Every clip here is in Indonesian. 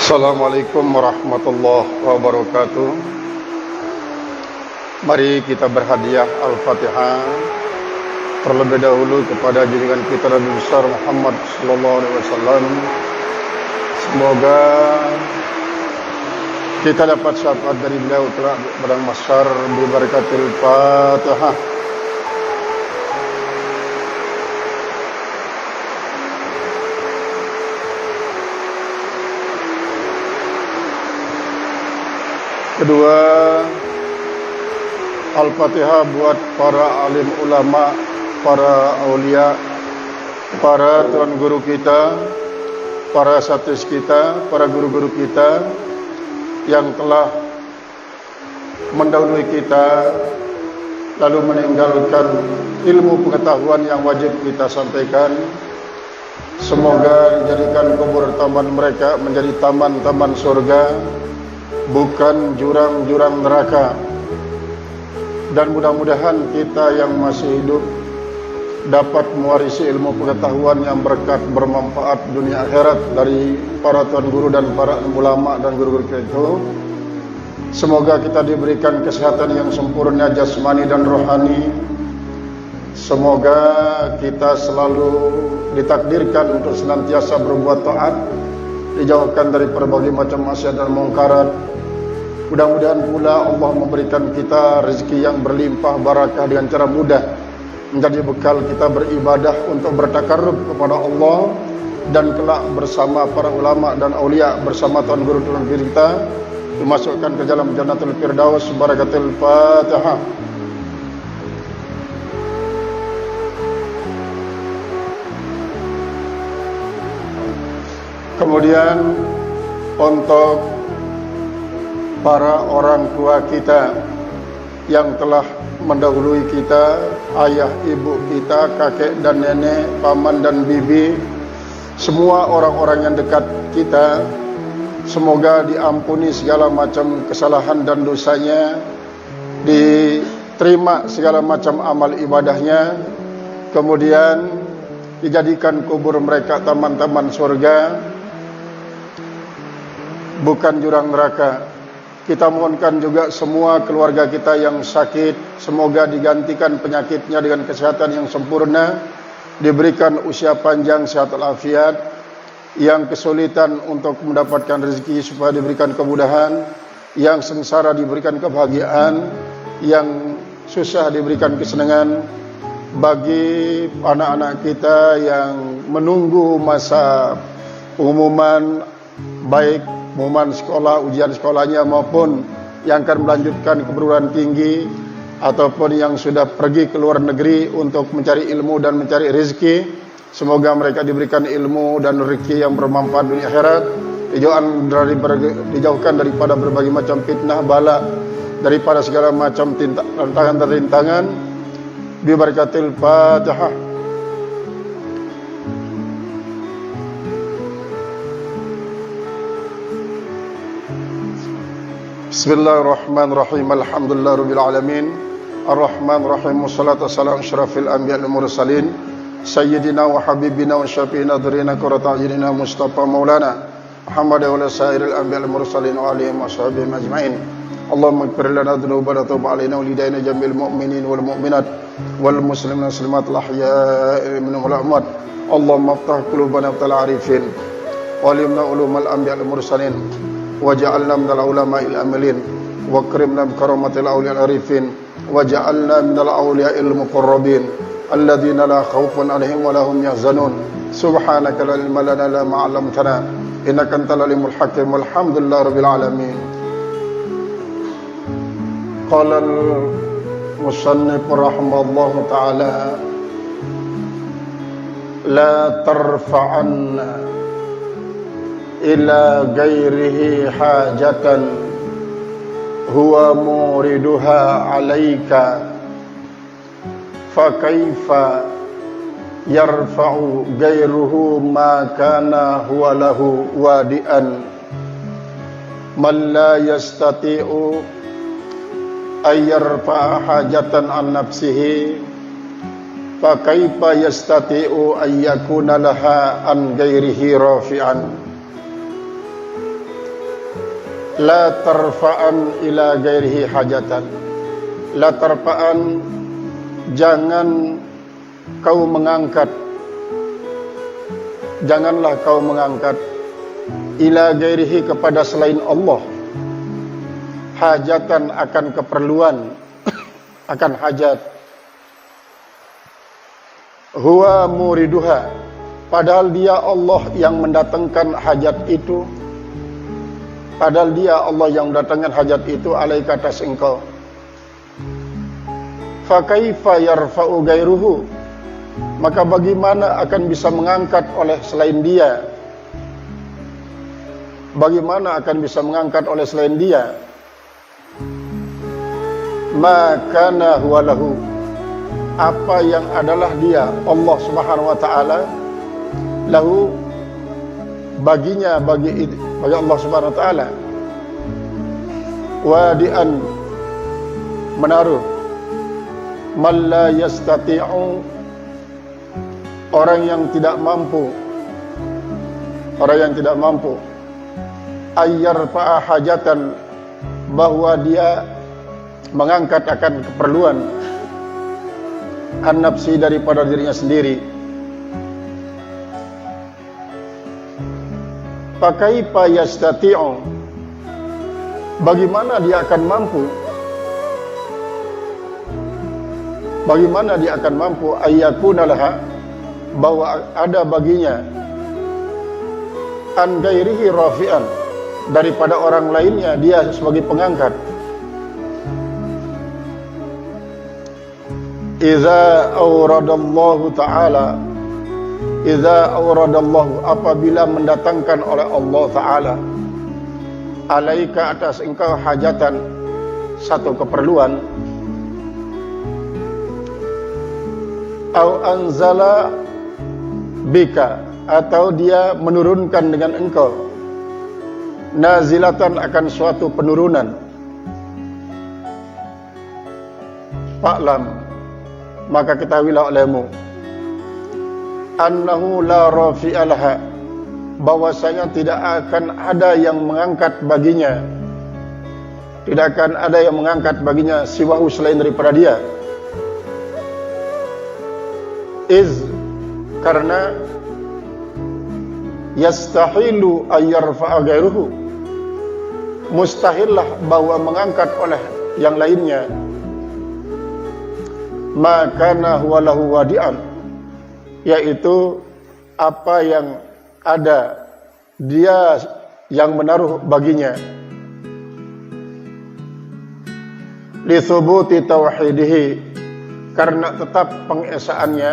Assalamualaikum warahmatullahi wabarakatuh. Mari kita berhadiah Al-Fatihah terlebih dahulu kepada junjungan kita Nabi besar Muhammad sallallahu alaihi wasallam. Semoga kita dapat syafaat dari beliau kelak di padang mahsyar bi barakatil Fatihah. Kedua, Al-Fatihah buat para alim ulama, para aulia, para tuan guru kita, para satis kita, para guru-guru kita yang telah mendahului kita lalu meninggalkan ilmu pengetahuan yang wajib kita sampaikan. Semoga dijadikan kubur taman mereka menjadi taman-taman surga, bukan jurang-jurang neraka. Dan mudah-mudahan kita yang masih hidup dapat mewarisi ilmu pengetahuan yang berkat bermanfaat dunia akhirat dari para tuan guru dan para ulama dan guru-guru kita itu. Semoga kita diberikan kesehatan yang sempurna jasmani dan rohani. Semoga kita selalu ditakdirkan untuk senantiasa berbuat taat, dijauhkan dari berbagai macam maksiat dan mungkarat. Mudah-mudahan pula Allah memberikan kita rezeki yang berlimpah barakah dengan cara mudah, menjadi bekal kita beribadah untuk bertakarrub kepada Allah dan kelak bersama para ulama dan aulia, bersama tuan guru tuan guru kita dimasukkan ke dalam Jannatul Firdaus. Barakatul Fatihah. Kemudian untuk para orang tua kita yang telah mendahului kita, ayah, ibu kita, kakek dan nenek, paman dan bibi, semua orang-orang yang dekat kita, semoga diampuni segala macam kesalahan dan dosanya, diterima segala macam amal ibadahnya, kemudian dijadikan kubur mereka taman-taman surga, bukan jurang neraka. Kita mohonkan juga semua keluarga kita yang sakit, semoga digantikan penyakitnya dengan kesehatan yang sempurna, diberikan usia panjang, sehat walafiat, yang kesulitan untuk mendapatkan rezeki supaya diberikan kemudahan, yang sengsara diberikan kebahagiaan, yang susah diberikan kesenangan. Bagi anak-anak kita yang menunggu masa pengumuman, baik pengumuman sekolah, ujian sekolahnya maupun yang akan melanjutkan ke perguruan tinggi ataupun yang sudah pergi ke luar negeri untuk mencari ilmu dan mencari rezeki, semoga mereka diberikan ilmu dan rezeki yang bermanfaat dunia akhirat, dijauhkan daripada berbagai macam fitnah bala, daripada segala macam tantangan dan rintangan. Bi barakatil Fatihah. Bismillahirrahmanirrahim. Alhamdulillahirabbil alamin. Arrahmanirrahim. Wassalatu wassalamu asyrafil anbiya'i wal mursalin sayyidina wa habibina wa syafi'ina dzurrina qurrata a'yunina Mustafa Maulana Muhammad wa ala sairil anbiya'i wal mursalin wa alihi washabbihi ajmain. Allahumma ighfir lana dzunubana wa tub 'alaina wa lidaina jamil mu'minin wal mu'minat wal muslimin wal muslimat al ahya'i minhum wal amwat. Allahumma iftah qulubana wa arifin wa alimna ulumal anbiya'i wal mursalin waj'alna minal ulama'il amilin wa akrimna bi karamatil awliya'il arifin waj'alna minal awliya'il muqarrabin alladzina la khaufun 'alaihim wa lahum yahzanun. Subhanaka la ilma lana ma 'allamtana innaka antal alimul hakim. Walhamdulillahirabbil alamin. Qala al-musannif rahimahullahu ta'ala, la tarfa'anna ila ghairihi hajatan huwa muriduha alaika fa kaifa yarfa'u ghairuhu ma kana huwa lahu wadi'an man la yastati'u ay yarfa'a hajatan an nafsihi fa kaifa yastati'u ay yakuna laha an ghairihi rafi'an. La tarfa'an ila ghairihi hajatan. La tarfa'an, jangan kau mengangkat, janganlah kau mengangkat ila ghairihi, kepada selain Allah, hajatan, akan keperluan, akan hajat. Huwa muriduha, padahal dia Allah yang mendatangkan hajat itu. Padahal dia Allah yang mendatangkan hajat itu alaika, atas engkau. Fa kaifa yarfa'u ghairuhu, maka bagaimana akan bisa mengangkat oleh selain dia? Bagaimana akan bisa mengangkat oleh selain dia? Makana huwa lahu, apa yang adalah dia Allah Subhanahu wa taala, lahu, baginya, bagi Allah Subhanahu wa taala, wadi'an, menaruh, man la yastati'u, orang yang tidak mampu, ayyarfa'a hajatan, bahwa dia mengangkat akan keperluan, an-nafsi, daripada dirinya sendiri. Fakaifa yastati'u, bagaimana dia akan mampu, ayyakuna laha, bahwa ada baginya, an ghairihi rafi'an, daripada orang lainnya dia sebagai pengangkat. Idza awradallahu ta'ala, apabila mendatangkan oleh Allah Ta'ala, alaika, atas engkau, hajatan, satu keperluan, au anzala bika, atau dia menurunkan dengan engkau, nazilatan, akan suatu penurunan, fa'lam, maka ketahuilah olehmu, annahu la rafi'alaha, bahwasanya tidak akan ada yang mengangkat baginya, siwahu, selain daripada dia. Karena yastahilu ayyarfa'a ghairuhu, mustahillah bahwa mengangkat oleh yang lainnya, makana huwa lahu wadi'an, yaitu apa yang ada dia yang menaruh baginya, li thubuti tauhidihi, karena tetap pengesaannya,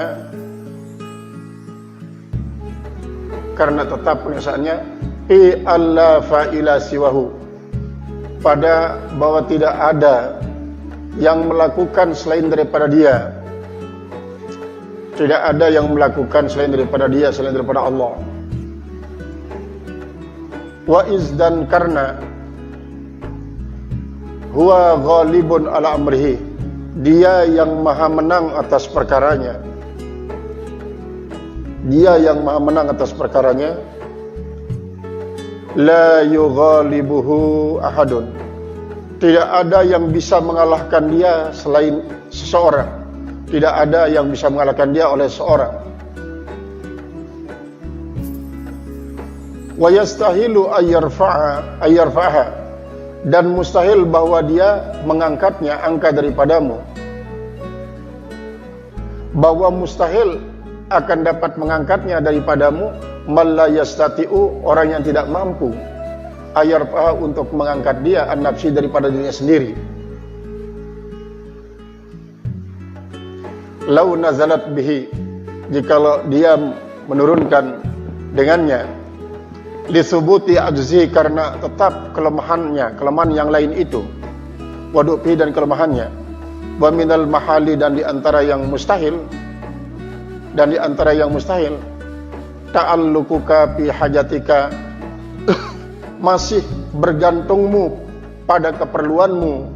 fi alla fa'ila siwahu, pada bahwa tidak ada yang melakukan selain daripada dia, selain daripada Allah. Wa izdan, karena huwa ghalibun ala amrihi, dia yang maha menang atas perkaranya, la yughalibuhu ahadun, tidak ada yang bisa mengalahkan dia selain seseorang, oleh seorang. Wa yastahilu ayyarfa'aha, dan mustahil bahwa dia mengangkatnya, angka daripadamu, bahwa mustahil akan dapat mengangkatnya daripadamu, man la yastati'u, orang yang tidak mampu, ayyarfa'aha, untuk mengangkat dia, an-nafsi, daripada dirinya sendiri. Lau nazalat bihi, jikalau dia menurunkan dengannya, lisubuti ajzi, karena tetap kelemahan yang lain itu, wadu'fi, dan kelemahannya, wa minal mahali, dan diantara yang mustahil, ta'alluquka fi hajatika, masih bergantungmu pada keperluanmu,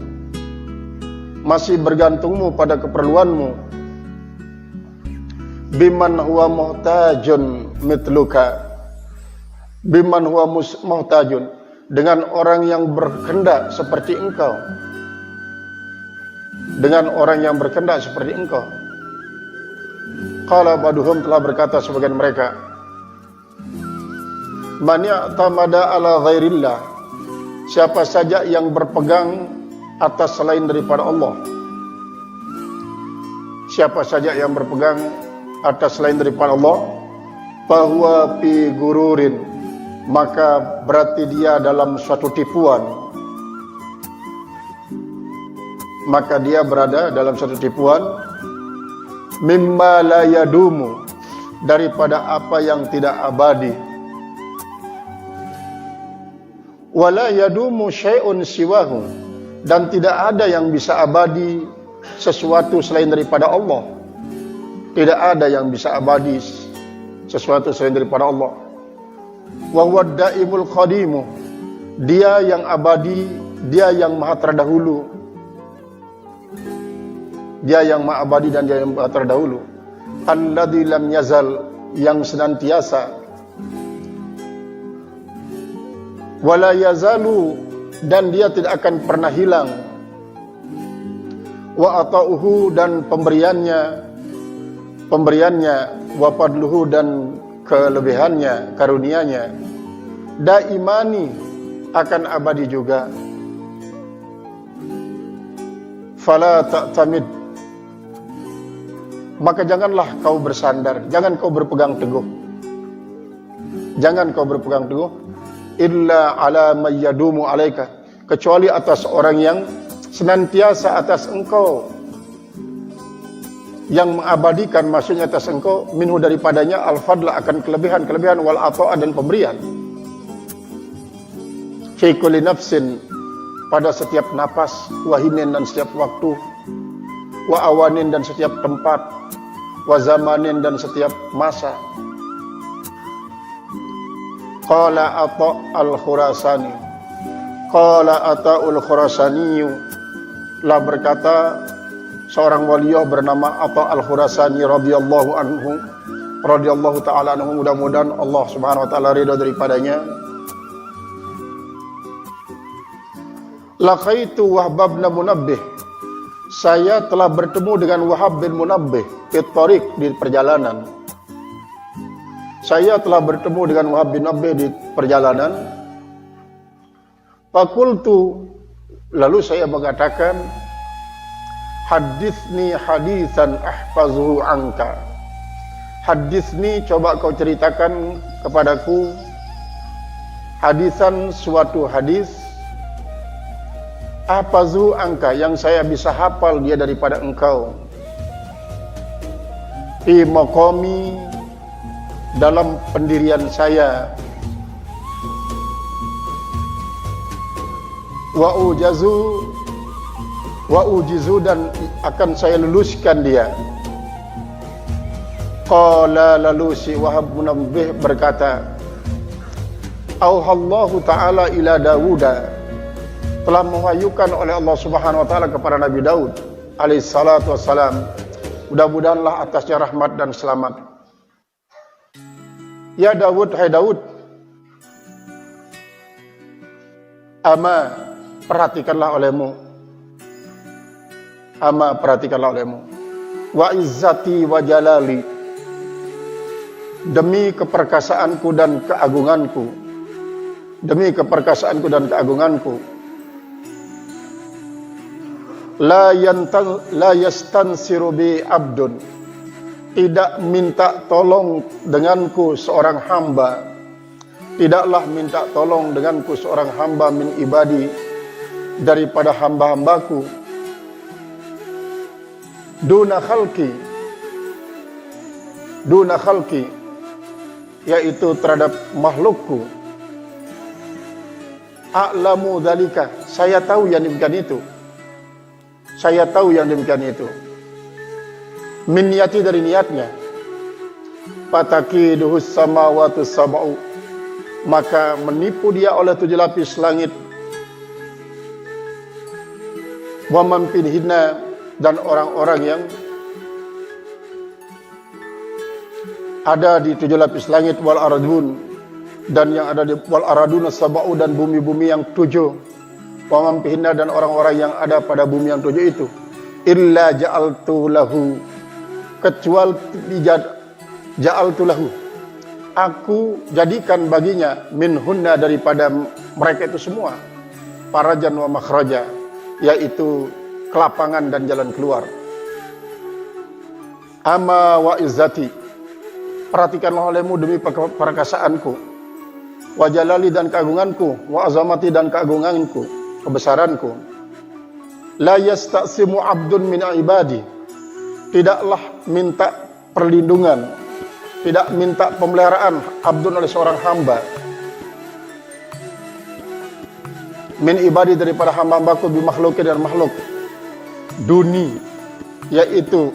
biman huwa muhtajun mitluka, dengan orang yang berkehendak seperti engkau. Dengan orang yang berkehendak seperti engkau. Qala ba'duhum, telah berkata sebagian mereka, man ya'tamada ala ghairillah, siapa saja yang berpegang atas selain daripada Allah. Siapa saja yang berpegang atas selain daripada Allah, fahuwa fi gururin, maka berarti dia dalam suatu tipuan. Maka dia berada dalam suatu tipuan. Mimma la yadumu, daripada apa yang tidak abadi. Wala yadumu syai'un siwahu, dan tidak ada yang bisa abadi sesuatu selain daripada Allah. Tidak ada yang bisa abadi sesuatu selain daripada Allah. Wa huwa daimul qadimu, dia yang abadi, dia yang maha terdahulu. Dia yang maha abadi dan dia yang maha terdahulu. Alladzi lam yazal, yang senantiasa. Wala yazalu, dan dia tidak akan pernah hilang. Wa ata'uhu, dan pemberiannya, wa fadluhu, dan kelebihannya, karunianya, daimani, akan abadi juga. Fala ta'tamid, maka janganlah kau bersandar, jangan kau berpegang teguh. Jangan kau berpegang teguh illa ala may yadumu alaika, kecuali atas orang yang senantiasa atas engkau, yang mengabadikan, maksudnya atas engkau, minhu daripadanya, al-fadla, akan kelebihan wal ata'a, dan pemberian. Fi kulli nafsin, pada setiap napas, wahinin, dan setiap waktu, wa awanin, dan setiap tempat, wa zamanin, dan setiap masa. Qala Ata' al-Khurasani, qala Ata'ul Khurasani, lah berkata seorang waliyah bernama Ata' al-Khurasani radhiyallahu anhu, radhiyallahu ta'ala anhu, mudah-mudahan Allah subhanahu wa ta'ala ridha daripadanya. Laqaitu Wahb bin Munabbih, saya telah bertemu dengan Wahab bin Munabbih fit tariq, di perjalanan. Saya telah bertemu dengan Wahab bin Munabbih di perjalanan. Fakultu, lalu saya mengatakan, hadithni hadithan ahfazuhu anka. Hadithni, coba kau ceritakan kepadaku, hadithan, suatu hadis, ahfazuhu anka, yang saya bisa hafal dia daripada engkau. Fi maqami, dalam pendirian saya. Wa ujizu, dan akan saya luluskan dia. Qala, lalu si Wahab bin Munabbih berkata, auhallahu ta'ala ila Dawuda, telah mewahyukan oleh Allah subhanahu wa ta'ala kepada Nabi Daud alaihi salatu wassalam, mudah-mudahanlah atasnya rahmat dan selamat. Ya Daud, hai Daud, ama, perhatikanlah olehmu, ama, perhatikanlah olehmu, wa izzati wa jalali, demi keperkasaanku dan keagunganku, demi keperkasaanku dan keagunganku, la yastansiru bi abdun, tidak minta tolong denganku seorang hamba, tidaklah minta tolong denganku seorang hamba min ibadi, daripada hamba-hambaku, duna khalqi, yaitu terhadap makhlukku. A'lamu dzalika, saya tahu yang demikian itu, saya tahu yang demikian itu. Min niyati, dari niatnya. Fatakiduhus samawatu sab'u, maka menipu dia oleh 7 lapis langit. Wa man fihinna, dan orang-orang yang ada di 7 lapis langit, wal ardun, dan yang ada di wal araduna sab'u, dan bumi-bumi yang 7, wa man fihinna, dan orang-orang yang ada pada bumi yang 7 itu, illa ja'altu lahu, kecuali ja'altu lahu, aku jadikan baginya, minhunna, daripada mereka itu semua, farajan wa makhraja, yaitu kelapangan dan jalan keluar. Ama wa izzati, perhatikanlah olehmu demi perkasaanku, wa jalali, dan keagunganku, wa azamati, dan keagunganku, kebesaranku. La yasta'simu abdun min ibadi, tidaklah minta perlindungan, tidak minta pemeliharaan abdun oleh seorang hamba, min ibadi, daripada hamba-hambaku, bimakhluki, dan makhluk duni, yaitu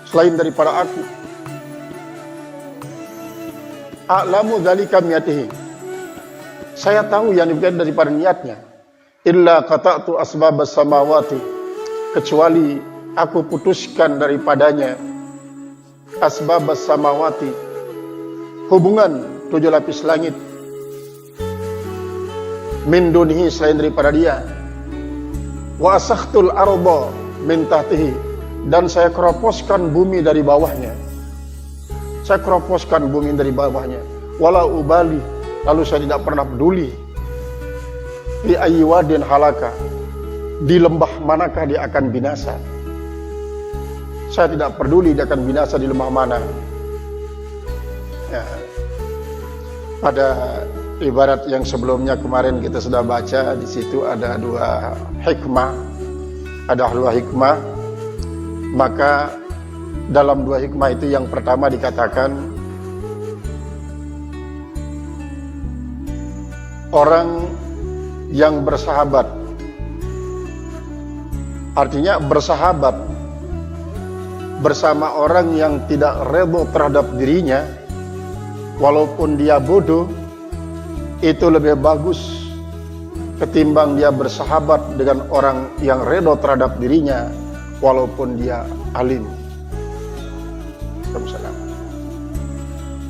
selain daripada aku. A'lamu dzalika niatihi, saya tahu yang diberikan daripada niatnya. Illa qata'tu asbabas samawati, kecuali aku putuskan daripadanya asbabas samawati, hubungan 7 lapis langit, min dunihi, selain daripada dia. Wa asakhtul arda min tahtihi, dan saya keroposkan bumi dari bawahnya. Saya keroposkan bumi dari bawahnya. Wala ubali, lalu saya tidak pernah peduli. Fi ayyi wadin halaka, di lembah manakah dia akan binasa. Saya tidak peduli dia akan binasa di lembah mana. Ya. Pada ibarat yang sebelumnya kemarin kita sudah baca, di situ ada 2 hikmah. Ada 2 hikmah. Maka dalam 2 hikmah itu yang pertama dikatakan, orang yang bersahabat, artinya bersahabat bersama orang yang tidak redha terhadap dirinya, walaupun dia bodoh, itu lebih bagus ketimbang dia bersahabat dengan orang yang redha terhadap dirinya, walaupun dia alim.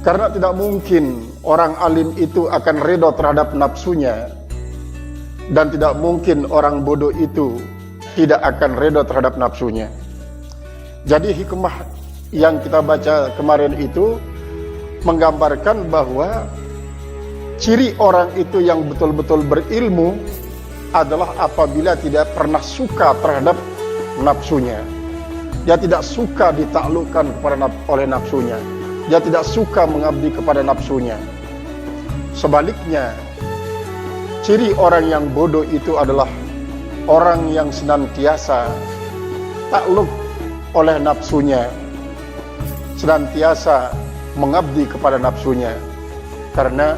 Karena tidak mungkin orang alim itu akan redha terhadap nafsunya, dan tidak mungkin orang bodoh itu tidak akan redha terhadap nafsunya. Jadi hikmah yang kita baca kemarin itu menggambarkan bahwa ciri orang itu yang betul-betul berilmu adalah apabila tidak pernah suka terhadap nafsunya. Dia tidak suka ditaklukkan oleh nafsunya. Dia tidak suka mengabdi kepada nafsunya. Sebaliknya, ciri orang yang bodoh itu adalah orang yang senantiasa takluk oleh nafsunya, senantiasa mengabdi kepada nafsunya. Karena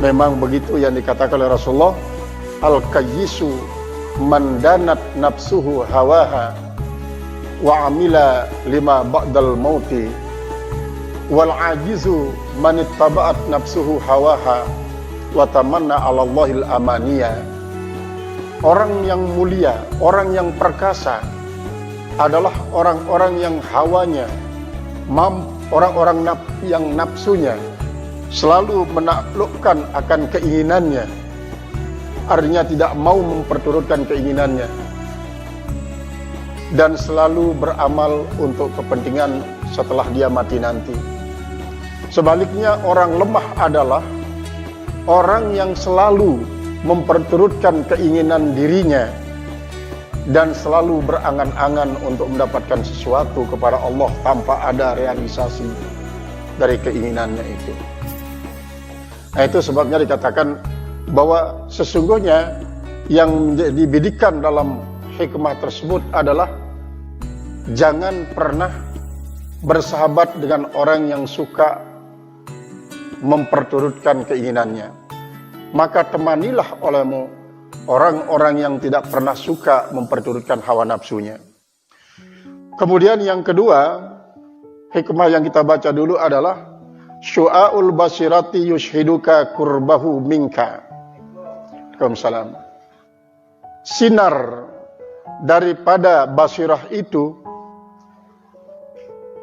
memang begitu yang dikatakan oleh Rasulullah, al-kayyisu man danat nafsuhu hawaha wa amila lima ba'dal mauti, wal ajizu man ittaba'at nafsuhu hawaha wa tamanna 'ala Allahil amaniya. Orang yang mulia, orang yang perkasa adalah orang-orang yang hawanya, orang-orang yang nafsunya selalu menaklukkan akan keinginannya, artinya tidak mau memperturutkan keinginannya, dan selalu beramal untuk kepentingan setelah dia mati nanti. Sebaliknya, orang lemah adalah orang yang selalu memperturutkan keinginan dirinya dan selalu berangan-angan untuk mendapatkan sesuatu kepada Allah tanpa ada realisasi dari keinginannya itu. Nah, itu sebabnya dikatakan bahwa sesungguhnya yang dibidikan dalam hikmah tersebut adalah jangan pernah bersahabat dengan orang yang suka memperturutkan keinginannya. Maka temanilah olehmu orang-orang yang tidak pernah suka memperturutkan hawa nafsunya. Kemudian yang kedua, hikmah yang kita baca dulu adalah syu'aul basirati yushhiduka kurbahu minka. Waalaikumsalam. Sinar daripada basirah itu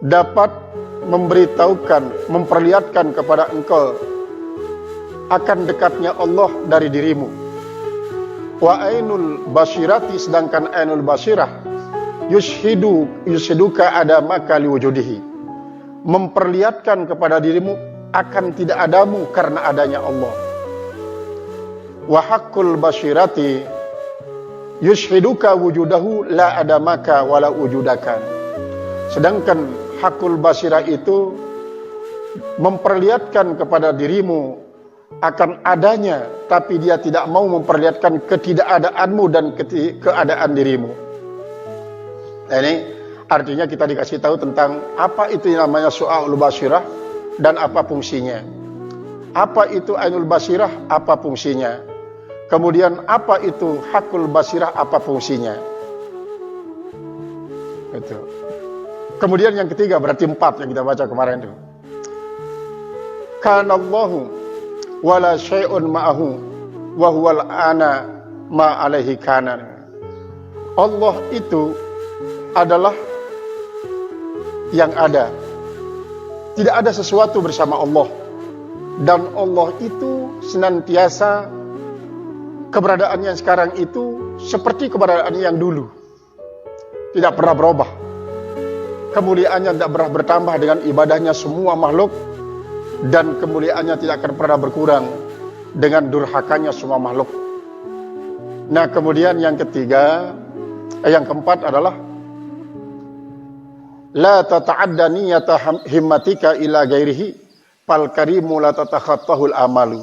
dapat memberitahukan, memperlihatkan kepada engkau akan dekatnya Allah dari dirimu. Wa ainul basirati, sedangkan ainul basirah yushiduka adamaka liwujudihi, memperlihatkan kepada dirimu akan tidak adamu karena adanya Allah. Wa haqqul basirati yushiduka wujudahu la adamaka wala wujudakan, sedangkan hakul basirah itu memperlihatkan kepada dirimu akan adanya, tapi dia tidak mau memperlihatkan ketidakadaanmu dan keadaan dirimu. Nah, ini artinya kita dikasih tahu tentang apa itu yang namanya su'aul basirah dan apa fungsinya. Apa itu ainul basirah, apa fungsinya. Kemudian apa itu hakul basirah, apa fungsinya. Itu. Kemudian yang ketiga, berarti 4 yang kita baca kemarin itu. Kanallahu wala syai'un ma'ahu wa huwal ana ma alaihi kana. Allah itu adalah yang ada. Tidak ada sesuatu bersama Allah. Dan Allah itu senantiasa, keberadaannya sekarang itu seperti keberadaannya yang dulu. Tidak pernah berubah. Kemuliaannya tidak pernah bertambah dengan ibadahnya semua makhluk. Dan kemuliaannya tidak akan pernah berkurang dengan durhakanya semua makhluk. Nah, kemudian yang ketiga, yang keempat adalah la tata'adda niyata himmatika ila ghairihi fal karimu la tatakhattahul amalu.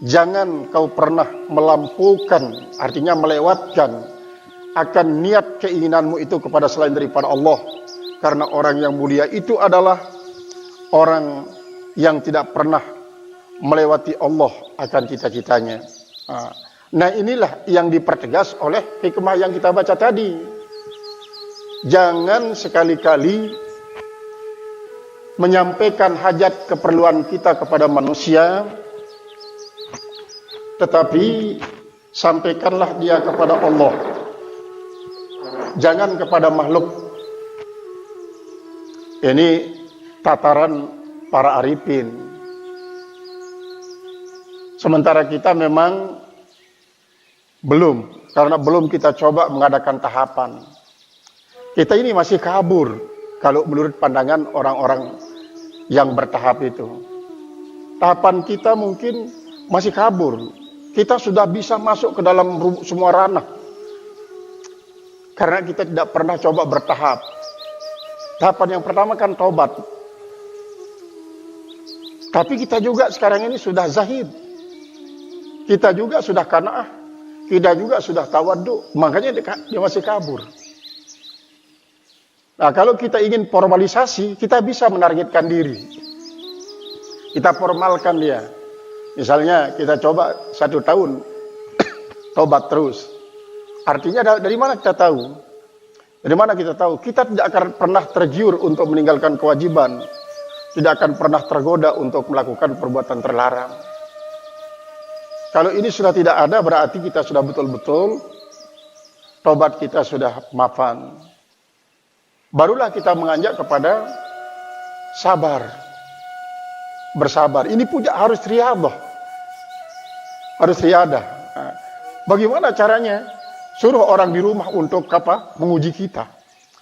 Jangan kau pernah melampaukan, artinya melewatkan akan niat keinginanmu itu kepada selain daripada Allah. Karena orang yang mulia itu adalah orang yang tidak pernah melewati Allah akan cita-citanya. Nah, inilah yang dipertegas oleh hikmah yang kita baca tadi. Jangan sekali-kali menyampaikan hajat keperluan kita kepada manusia, tetapi sampaikanlah dia kepada Allah. Jangan kepada makhluk. Ini tataran para arifin. Sementara kita memang belum, karena belum kita coba mengadakan tahapan. Kita ini masih kabur kalau menurut pandangan orang-orang yang bertahap itu. Tahapan kita mungkin masih kabur. Kita sudah bisa masuk ke dalam semua ranah. Karena kita tidak pernah coba bertahap. Tahapan yang pertama kan taubat. Tapi kita juga sekarang ini sudah zahid. Kita juga sudah qanaah. Kita juga sudah tawaddu. Makanya dia masih kabur. Nah, kalau kita ingin formalisasi, kita bisa menargetkan diri. Kita formalkan dia. Misalnya kita coba 1 tahun taubat terus. Artinya dari mana kita tahu? Dari mana kita tahu? Kita tidak akan pernah tergiur untuk meninggalkan kewajiban. Tidak akan pernah tergoda untuk melakukan perbuatan terlarang. Kalau ini sudah tidak ada, berarti kita sudah betul-betul tobat kita sudah maafan. Barulah kita menganjak kepada sabar. Bersabar. Ini pun harus riadah. Harus riadah. Nah, bagaimana caranya? Suruh orang di rumah untuk apa? Menguji kita.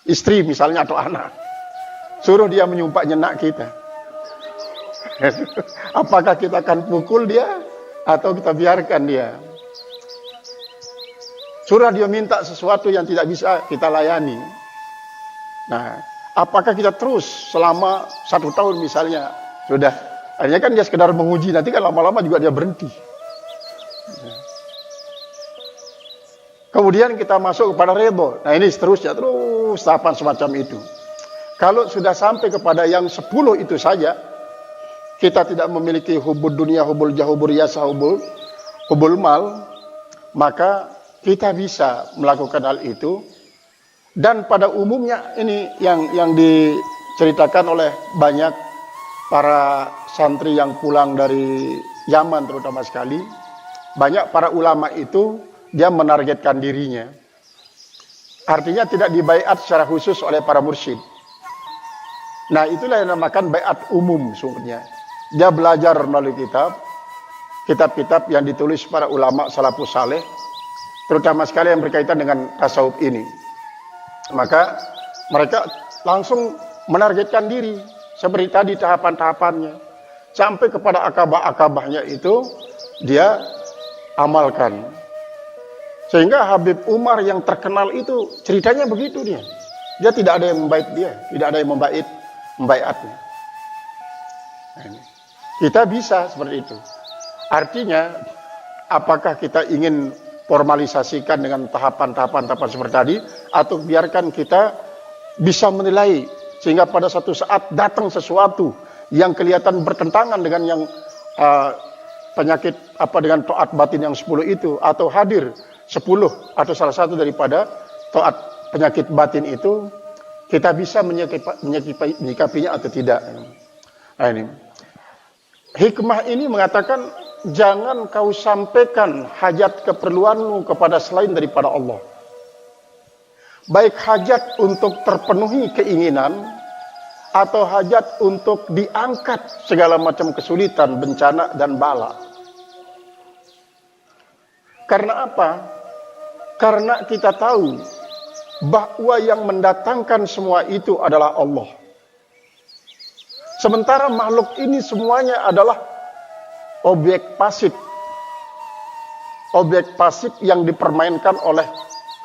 Istri misalnya atau anak. Suruh dia menyumpah nyenak kita. Apakah kita akan pukul dia atau kita biarkan dia? Suruh dia minta sesuatu yang tidak bisa kita layani. Nah, apakah kita terus selama 1 tahun misalnya? Sudah, akhirnya kan dia sekedar menguji, nanti kan lama-lama juga dia berhenti. Kemudian kita masuk kepada redho. Nah, ini seterusnya, terus tahapan semacam itu. Kalau sudah sampai kepada yang 10 itu saja, kita tidak memiliki hubul dunia, hubul jah, hubul riyasah, hubul mal, maka kita bisa melakukan hal itu. Dan pada umumnya ini yang diceritakan oleh banyak para santri yang pulang dari Yaman terutama sekali. Banyak para ulama itu dia menargetkan dirinya. Artinya tidak dibaiat secara khusus oleh para mursyid. Nah, itulah yang dinamakan baiat umum sebenarnya. Dia belajar melalui kitab, kitab-kitab yang ditulis para ulama salafus saleh, terutama sekali yang berkaitan dengan tasawuf ini. Maka mereka langsung menargetkan diri seperti tadi tahapan-tahapannya, sampai kepada akabah-akabahnya itu dia amalkan. Sehingga Habib Umar yang terkenal itu ceritanya begitu dia. Dia tidak ada yang membait dia, tidak ada yang membaiatnya. Kita bisa seperti itu. Artinya, apakah kita ingin formalisasikan dengan tahapan-tahapan seperti tadi, atau biarkan kita bisa menilai sehingga pada satu saat datang sesuatu yang kelihatan bertentangan dengan yang penyakit dengan taat batin yang 10 itu, atau hadir 10 atau salah satu daripada taat penyakit batin itu, kita bisa menyikapinya atau tidak. Nah, ini hikmah ini mengatakan, jangan kau sampaikan hajat keperluanmu kepada selain daripada Allah. Baik hajat untuk terpenuhi keinginan, atau hajat untuk diangkat segala macam kesulitan, bencana, dan bala. Karena apa? Karena kita tahu bahwa yang mendatangkan semua itu adalah Allah. Sementara makhluk ini semuanya adalah objek pasif. Objek pasif yang dipermainkan oleh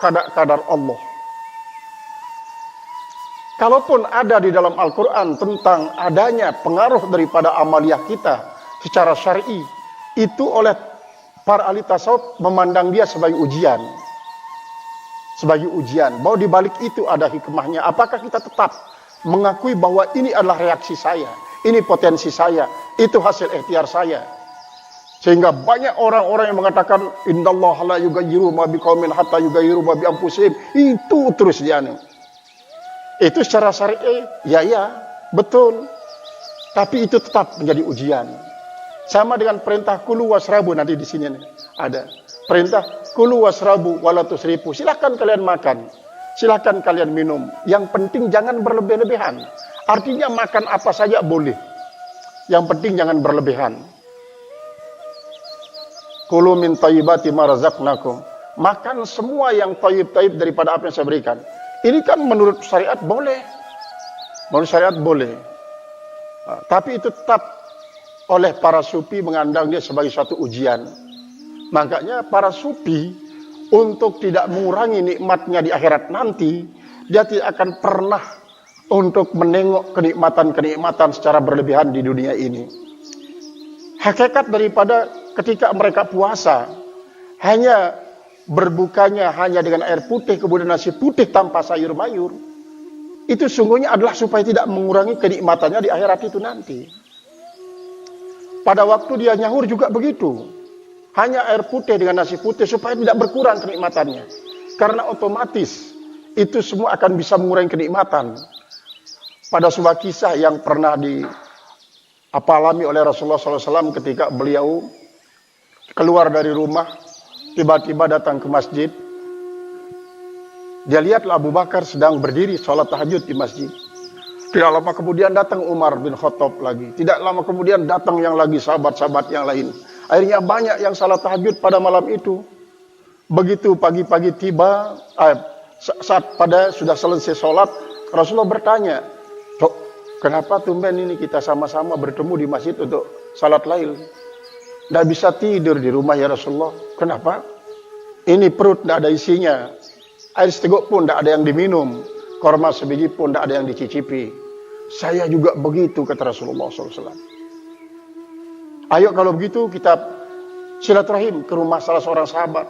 kadar Allah. Kalaupun ada di dalam Al-Quran tentang adanya pengaruh daripada amaliyah kita secara syar'i, itu oleh para ahli tasawuf memandang dia sebagai ujian. Sebagai ujian, bahwa di balik itu ada hikmahnya. Apakah kita tetap mengakui bahwa ini adalah reaksi saya, ini potensi saya, itu hasil ikhtiar saya. Sehingga banyak orang-orang yang mengatakan innallaha la yughayyiru ma biqaumin hatta yughayyiru ma bi anfusihim. Itu terus dia. Itu secara syar'i, ya, betul. Tapi itu tetap menjadi ujian. Sama dengan perintah kulu wasrabu, nanti di sini ada. Perintah kulu wasrabu wala tusrifu. Silakan kalian makan, silakan kalian minum. Yang penting jangan berlebih-lebihan. Artinya makan apa saja boleh. Yang penting jangan berlebihan. Kulu min thayyibati ma razaqnakum. Makan semua yang thayyib-thayyib daripada apa yang saya berikan. Ini kan menurut syariat boleh. Menurut syariat boleh. Tapi itu tetap oleh para sufi mengandang dia sebagai suatu ujian. Makanya para sufi untuk tidak mengurangi nikmatnya di akhirat nanti, dia tidak akan pernah untuk menengok kenikmatan-kenikmatan secara berlebihan di dunia ini. Hakikat daripada ketika mereka puasa, hanya berbukanya hanya dengan air putih, kemudian nasi putih tanpa sayur mayur, itu sungguhnya adalah supaya tidak mengurangi kenikmatannya di akhirat itu nanti. Pada waktu dia nyahur juga begitu. Hanya air putih dengan nasi putih supaya tidak berkurang kenikmatannya. Karena otomatis itu semua akan bisa mengurangi kenikmatan. Pada sebuah kisah yang pernah dialami oleh Rasulullah SAW ketika beliau keluar dari rumah, tiba-tiba datang ke masjid. Dia lihatlah Abu Bakar sedang berdiri sholat tahajud di masjid. Tidak lama kemudian datang Umar bin Khattab lagi. Tidak lama kemudian datang yang lagi sahabat-sahabat yang lain. Akhirnya banyak yang salat tahajud pada malam itu. Begitu pagi-pagi tiba, saat pada sudah selesai sholat, Rasulullah bertanya, kenapa tumben ini kita sama-sama bertemu di masjid untuk salat lail? Tidak bisa tidur di rumah ya Rasulullah. Kenapa? Ini perut tidak ada isinya. Air seteguk pun tidak ada yang diminum. Korma sebiji pun tidak ada yang dicicipi. Saya juga begitu, kata Rasulullah SAW. Ayo kalau begitu kita silaturahim ke rumah salah seorang sahabat.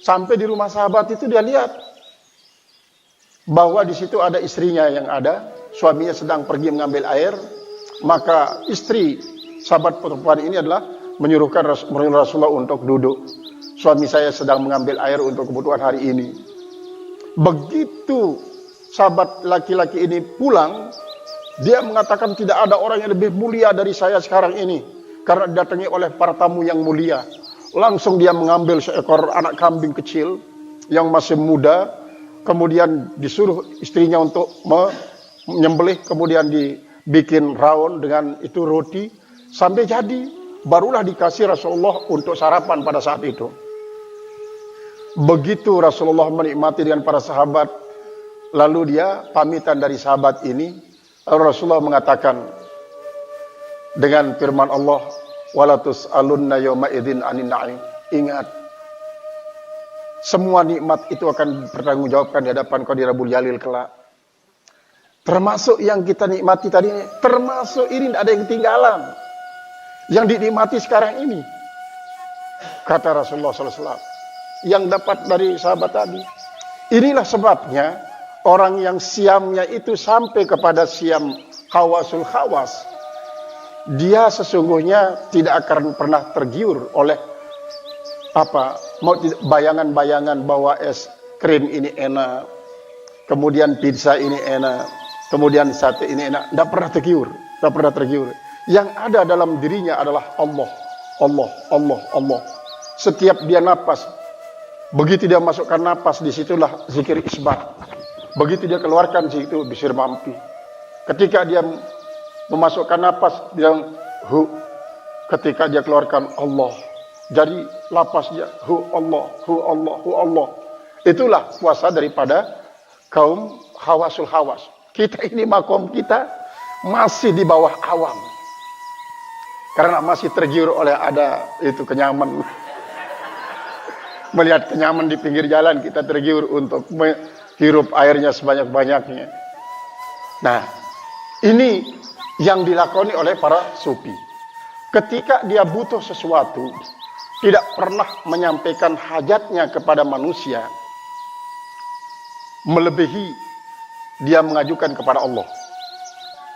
Sampai di rumah sahabat itu dia lihat bahwa di situ ada istrinya yang ada, suaminya sedang pergi mengambil air. Maka istri sahabat perempuan ini adalah menyuruh Rasulullah untuk duduk. Suami saya sedang mengambil air untuk kebutuhan hari ini. Begitu sahabat laki-laki ini pulang, dia mengatakan tidak ada orang yang lebih mulia dari saya sekarang ini. Karena didatangi oleh para tamu yang mulia. Langsung dia mengambil seekor anak kambing kecil yang masih muda. Kemudian disuruh istrinya untuk menyembelih. Kemudian dibikin rawon dengan itu roti. Sampai jadi. barulah dikasih Rasulullah untuk sarapan pada saat itu. Begitu Rasulullah menikmati dengan para sahabat, lalu dia pamitan dari sahabat ini, lalu Rasulullah mengatakan dengan firman Allah, wala tus'alunna yawma idzin 'anin na'im. Ingat, semua nikmat itu akan bertanggungjawabkan di hadapan kau di Rabbul Jalil kelak. Termasuk yang kita nikmati tadi, termasuk ini tidak ada yang ketinggalan. Yang dinikmati sekarang ini, kata Rasulullah SAW, yang dapat dari sahabat tadi. Inilah sebabnya orang yang siamnya itu sampai kepada siam khawasul khawas, dia sesungguhnya tidak akan pernah tergiur oleh bayangan-bayangan bahwa es krim ini enak, kemudian pizza ini enak, kemudian sate ini enak. Tidak pernah tergiur. Yang ada dalam dirinya adalah Allah, Allah, Allah, Allah. Setiap dia napas, begitu dia masukkan napas, disitulah zikir isbat. Begitu dia keluarkan, situ bisir mampi. Ketika dia memasukkan napas, dia hu. Ketika dia keluarkan Allah, jadi lapas dia hu Allah, hu Allah, hu Allah. Itulah puasa daripada kaum khawasul khawas. Kita ini makom kita masih di bawah awam, karena masih tergiur oleh ada itu kenyaman. Melihat kenyaman di pinggir jalan, kita tergiur untuk menghirup airnya sebanyak-banyaknya. Nah, ini yang dilakoni oleh para sufi. Ketika dia butuh sesuatu, tidak pernah menyampaikan hajatnya kepada manusia, melebihi dia mengajukan kepada Allah.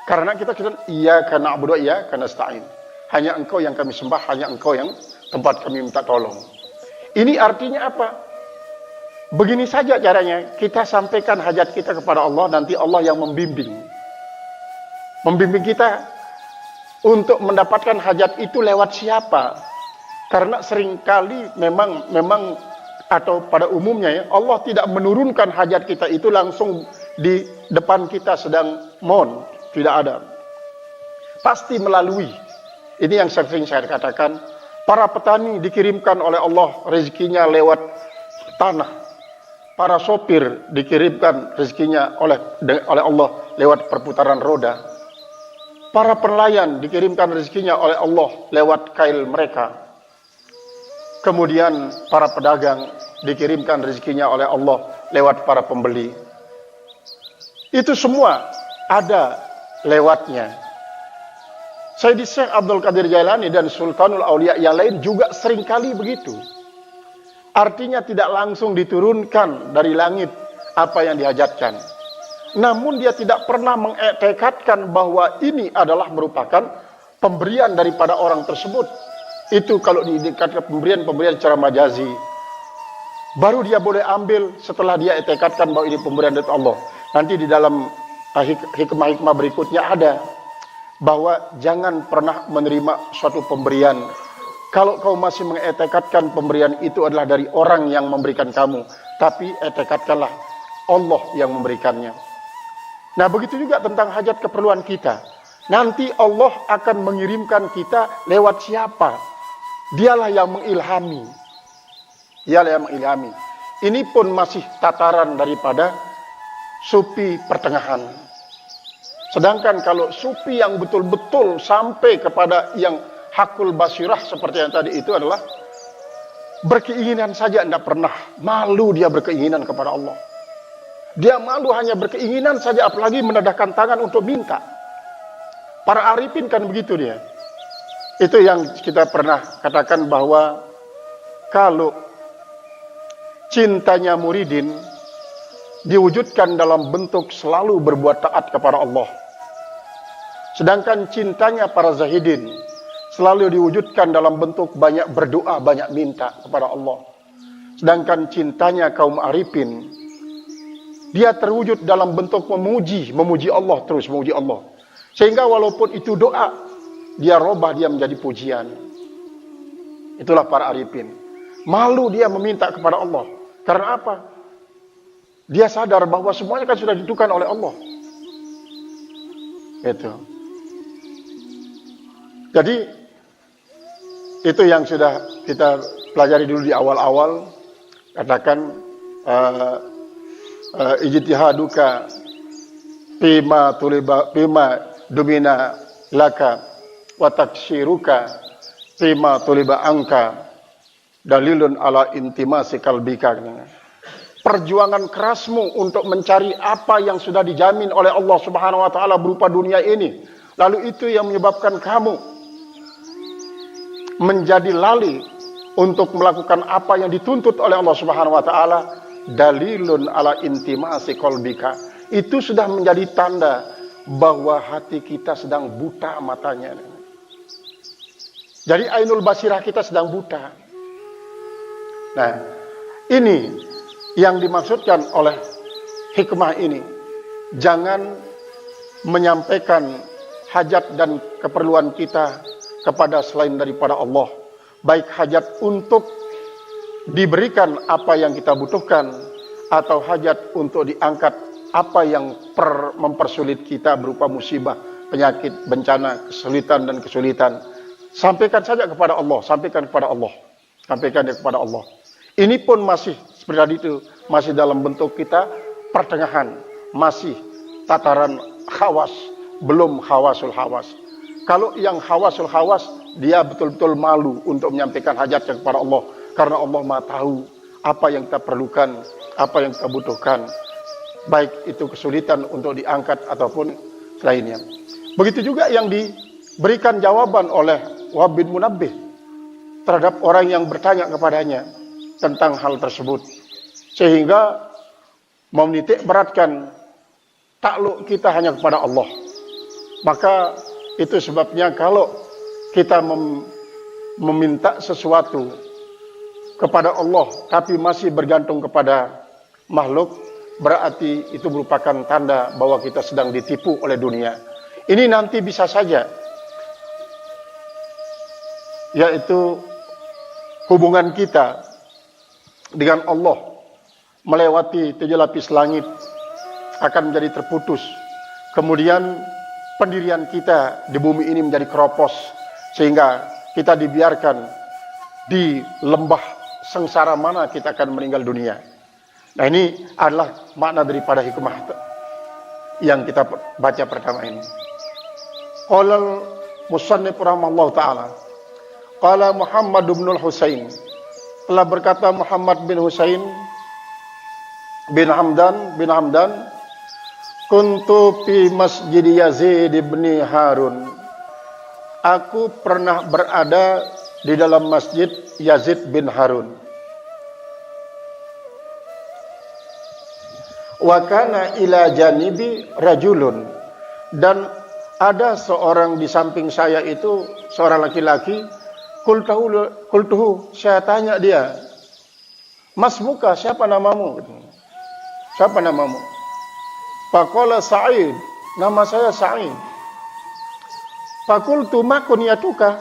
Karena kita iyyaka na'budu wa iyyaka nasta'in. Hanya engkau yang kami sembah, hanya engkau yang tempat kami minta tolong. Ini artinya apa? Begini saja caranya, kita sampaikan hajat kita kepada Allah, nanti Allah yang membimbing kita untuk mendapatkan hajat itu lewat siapa? Karena seringkali memang atau pada umumnya ya, Allah tidak menurunkan hajat kita itu langsung di depan kita sedang mohon, tidak ada. Pasti melalui. Ini yang sering saya katakan, para petani dikirimkan oleh Allah rezekinya lewat tanah. Para sopir dikirimkan rezekinya oleh Allah lewat perputaran roda. Para pelayan dikirimkan rezekinya oleh Allah lewat kail mereka. Kemudian para pedagang dikirimkan rezekinya oleh Allah lewat para pembeli. Itu semua ada lewatnya. Sayyidi Syekh Abdul Qadir Jailani dan Sultanul Aulia yang lain juga seringkali begitu. Artinya tidak langsung diturunkan dari langit apa yang dihajatkan. Namun dia tidak pernah mengiktikadkan bahwa ini adalah merupakan pemberian daripada orang tersebut. Itu kalau diiktikadkan pemberian secara majazi. Baru dia boleh ambil setelah dia iktikadkan bahwa ini pemberian dari Allah. Nanti di dalam hikmah-hikmah berikutnya ada bahwa jangan pernah menerima suatu pemberian kalau kau masih mengiktikadkan pemberian itu adalah dari orang yang memberikan kamu, tapi iktikadkanlah Allah yang memberikannya. Nah, begitu juga tentang hajat keperluan kita. Nanti Allah akan mengirimkan kita lewat siapa? Dialah yang mengilhami. Ini pun masih tataran daripada sufi pertengahan. Sedangkan kalau sufi yang betul-betul sampai kepada yang hakul basirah seperti yang tadi itu adalah berkeinginan saja, tidak pernah malu dia berkeinginan kepada Allah. Dia malu hanya berkeinginan saja, apalagi menadahkan tangan untuk minta. Para arifin kan begitu dia. Itu yang kita pernah katakan bahwa kalau cintanya muridin diwujudkan dalam bentuk selalu berbuat taat kepada Allah. Sedangkan cintanya para zahidin selalu diwujudkan dalam bentuk banyak berdoa, banyak minta kepada Allah. Sedangkan cintanya kaum arifin, dia terwujud dalam bentuk memuji Allah, terus memuji Allah. Sehingga walaupun itu doa, dia robah, dia menjadi pujian. Itulah para arifin. Malu dia meminta kepada Allah. Karena apa? Dia sadar bahwa semuanya kan sudah ditentukan oleh Allah. Itu. Jadi Itu yang sudah kita pelajari dulu di awal-awal. Katakan ijtihaduka fima dumina laka wa takshiruka fima tuliba angka dalilun ala intimasi kalbika. Perjuangan kerasmu untuk mencari apa yang sudah dijamin oleh Allah Subhanahu wa taala berupa dunia ini, lalu itu yang menyebabkan kamu menjadi lali untuk melakukan apa yang dituntut oleh Allah Subhanahu wa taala, dalilun ala intimasi qalbika. Itu sudah menjadi tanda bahwa hati kita sedang buta matanya. Jadi ainul basirah kita sedang buta. Nah, ini yang dimaksudkan oleh hikmah ini. Jangan menyampaikan hajat dan keperluan kita kepada selain daripada Allah. Baik hajat untuk diberikan apa yang kita butuhkan, atau hajat untuk diangkat apa yang mempersulit kita berupa musibah, penyakit, bencana, kesulitan dan kesulitan. Sampaikan saja kepada Allah, sampaikan kepada Allah. Sampaikan dia kepada Allah. Ini pun masih seperti tadi itu, masih dalam bentuk kita pertengahan, masih tataran khawas, belum khawasul khawas. Kalau yang khawasul khawas, dia betul-betul malu untuk menyampaikan hajatnya kepada Allah, karena Allah Maha tahu apa yang kita perlukan, apa yang kita butuhkan, baik itu kesulitan untuk diangkat ataupun lainnya. Begitu juga yang diberikan jawaban oleh Wahab bin Munabbih terhadap orang yang bertanya kepadanya tentang hal tersebut, sehingga menitik beratkan takluk kita hanya kepada Allah. Maka itu sebabnya kalau kita meminta sesuatu kepada Allah tapi masih bergantung kepada makhluk, berarti itu merupakan tanda bahwa kita sedang ditipu oleh dunia. Ini nanti bisa saja, yaitu hubungan kita dengan Allah melewati 7 lapis langit akan menjadi terputus. Kemudian pendirian kita di bumi ini menjadi keropos, sehingga kita dibiarkan di lembah sengsara mana kita akan meninggal dunia. Nah, ini adalah makna daripada hikmah yang kita baca pertama ini. Qala musannif rahimahullah ta'ala, qala Muhammad bin Husain, telah berkata Muhammad bin Husain bin Hamdan, kuntu fi masjid Yazid bin Harun, aku pernah berada di dalam masjid Yazid bin Harun. Wa kana ila janibi rajulun, dan ada seorang di samping saya itu, seorang laki-laki. Kultuhu, saya tanya dia, mas muka, siapa namamu? Siapa namamu? Faqala Sa'id, nama saya Sa'id. Fakultu ma kunyatuka,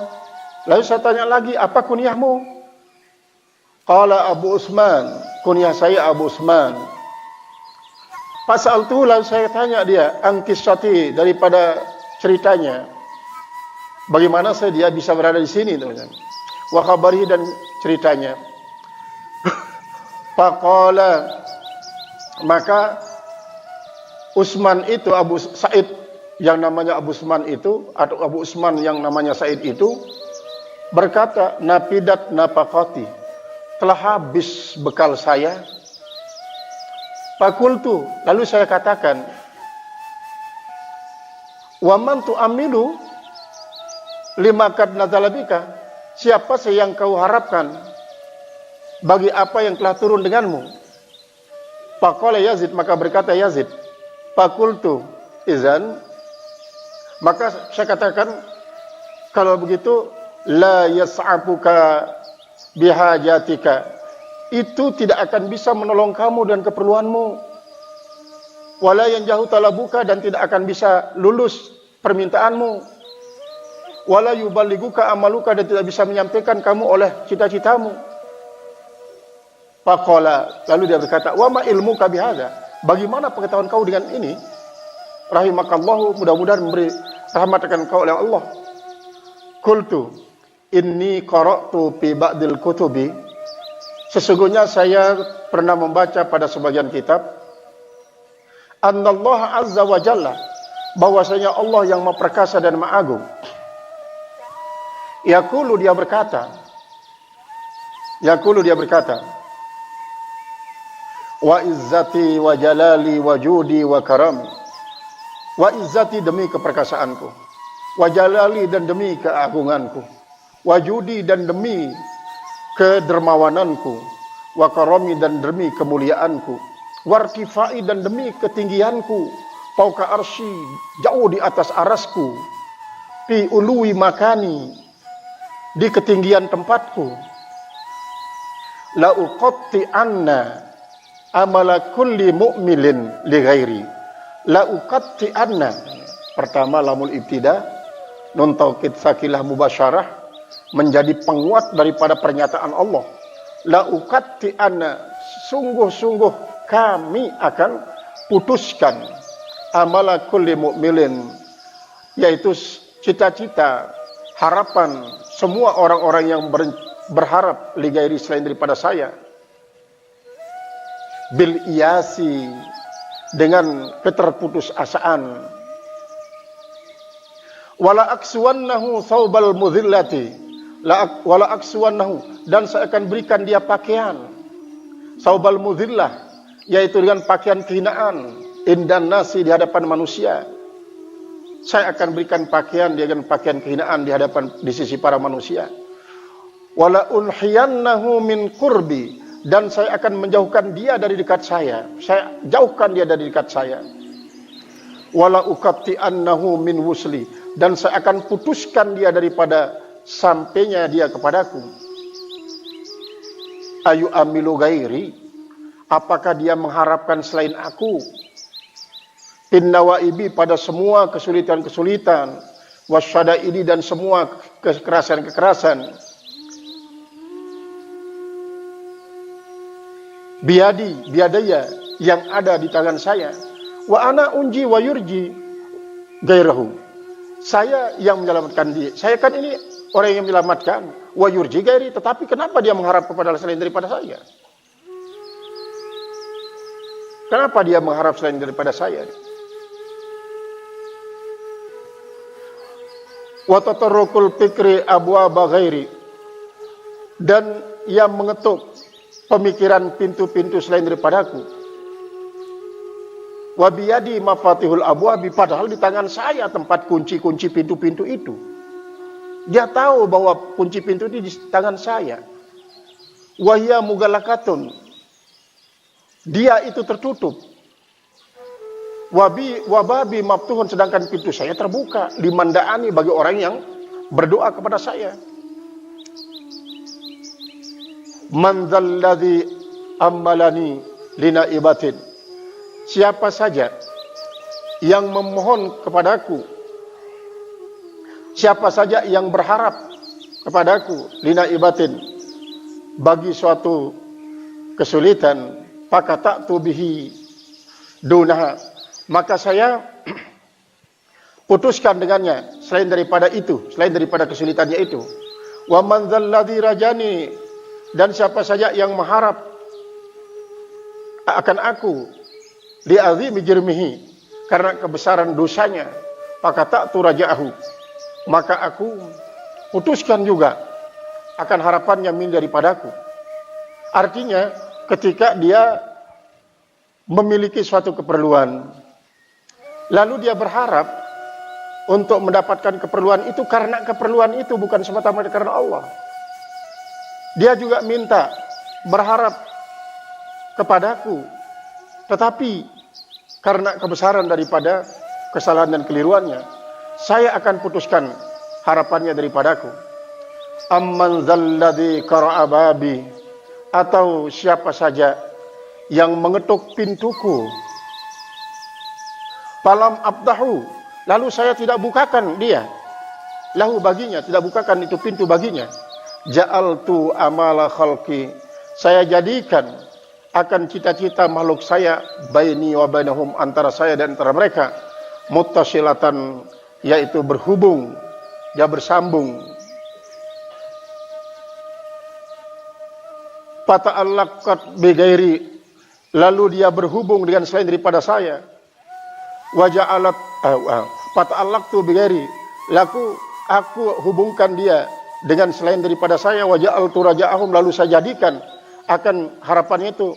lalu saya tanya lagi, apa kunyahmu? Qala Abu Usman, kunyah saya Abu Usman. Fasaltu, lalu saya tanya dia, angkisati, daripada ceritanya, bagaimana dia bisa berada di sini, teman-teman. Wa khabarihi, dan ceritanya. Faqala, maka Usman itu, Abu Sa'id yang namanya Abu Usman itu, atau Abu Usman yang namanya Sa'id itu berkata, nafidat nafaqati, telah habis bekal saya. Fakultu, lalu saya katakan, wa man tu'amilu lima kad nazalabika, siapa yang kau harapkan bagi apa yang telah turun denganmu? Faqala Yazid, maka berkata Yazid, fakultu izan, maka saya katakan, kalau begitu la yas'abuka bihajatika, itu tidak akan bisa menolong kamu dan keperluanmu. Wala yanjahu talabuka, dan tidak akan bisa lulus permintaanmu. Wala yubaliguka amaluka, dan tidak bisa menyampaikan kamu oleh cita-citamu. Faqala, lalu dia berkata, wa ma ilmuka bihadza, bagaimana pengetahuan kau dengan ini? Rahimakallahu, mudah-mudahan memberi rahmat akan kau oleh Allah. Qultu, inni qara'tu fi ba'dil kutubi, sesungguhnya saya pernah membaca pada sebagian kitab, annallaha azza wa jalla, bahwasanya Allah yang Maha Perkasa dan Maha Agung, yaqulu, dia berkata, wa izzati wa jalali wa judi wa karami, wa izzati, demi keperkasaanku, wa jalali, dan demi keagunganku, wa judi, dan demi kedermawananku, wa karami, dan demi kemuliaanku, wartifai, dan demi ketinggianku, fauqa arsy, jauh di atas arasku, fi ului makani, di ketinggian tempatku, la uqatti anna amala kulli mu'milin li ghairi, la uqatti anna, pertama lamul ibtida, nun taukid sakilah mubasyarah, menjadi penguat daripada pernyataan Allah. La uqatti anna, sungguh-sungguh kami akan putuskan, amala kulli mu'milin, yaitu cita-cita, harapan semua orang-orang yang berharap li ghairi, selain daripada saya, bil iyasi, dengan keterputusasaan, wala aksuwannahu thawbal mudhillati, wala aksuwannahu, dan saya akan berikan dia pakaian thawbal mudhillah, yaitu dengan pakaian kehinaan, indan nasi, di hadapan manusia. Saya akan berikan pakaian dengan pakaian kehinaan di sisi para manusia. Wala unhiyannahu min qurbi, dan saya akan menjauhkan dia dari dekat saya. Saya jauhkan dia dari dekat saya. Wala uqatti annahu min wusli, dan saya akan putuskan dia daripada sampainya dia kepadaku. Ayu amilu ghairi, apakah dia mengharapkan selain aku? Innawaibi, pada semua kesulitan-kesulitan, wasyadaidi, dan semua kekerasan-kekerasan, biadaya, yang ada di tangan saya, wa ana unji wa yurji gairahu, saya yang menyelamatkan dia, saya kan ini orang yang menyelamatkan, wa yurji gairi, tetapi kenapa dia mengharap kepada selain daripada saya? Kenapa dia mengharap selain daripada saya? Wa tatarrukul fikri abwaaba ghairi, dan yang mengetuk pemikiran pintu-pintu selain daripadaku. Wa biyadi mafatihul abwabi, padahal di tangan saya tempat kunci-kunci pintu-pintu itu. Dia tahu bahwa kunci pintu itu di tangan saya. Wa hiya mughalaqatun, dia itu tertutup. Wababi maftuhun, sedangkan pintu saya terbuka, limandaani, bagi orang yang berdoa kepada saya. Man dzalladzi ammalani linaibatin, siapa saja yang memohon kepadaku, siapa saja yang berharap kepadaku, linaibatin, bagi suatu kesulitan, fakata'tu bihi dunaha, maka saya putuskan dengannya selain daripada itu, selain daripada kesulitannya itu. Wa man dzalladzi rajani, dan siapa saja yang mengharap akan aku, li'azimi jirmihi, karena kebesaran dosanya, fakata'tu raja'ahu, maka aku putuskan juga akan harapannya min daripadaku. Artinya ketika dia memiliki suatu keperluan, lalu dia berharap untuk mendapatkan keperluan itu karena keperluan itu bukan semata-mata karena Allah. Dia juga minta, berharap kepadaku, tetapi karena kebesaran daripada kesalahan dan keliruannya, saya akan putuskan harapannya daripadaku. Amman dzalladzi qara'a babi, atau siapa saja yang mengetuk pintuku, falam abdahu, lalu saya tidak bukakan dia, lahu, baginya, tidak bukakan itu pintu baginya. Ja'altu amala khalqi, saya jadikan akan cita-cita makhluk saya, baini wa bainahum, antara saya dan antara mereka, muttasilatan, yaitu berhubung, dia bersambung. fata'allaqat bighairi, lalu dia berhubung dengan selain daripada saya. Waja'alat fata'allaqtu bighairi, lalu aku hubungkan dia dengan selain daripada saya. Waja'altu raja'ahum, lalu saya jadikan akan harapannya itu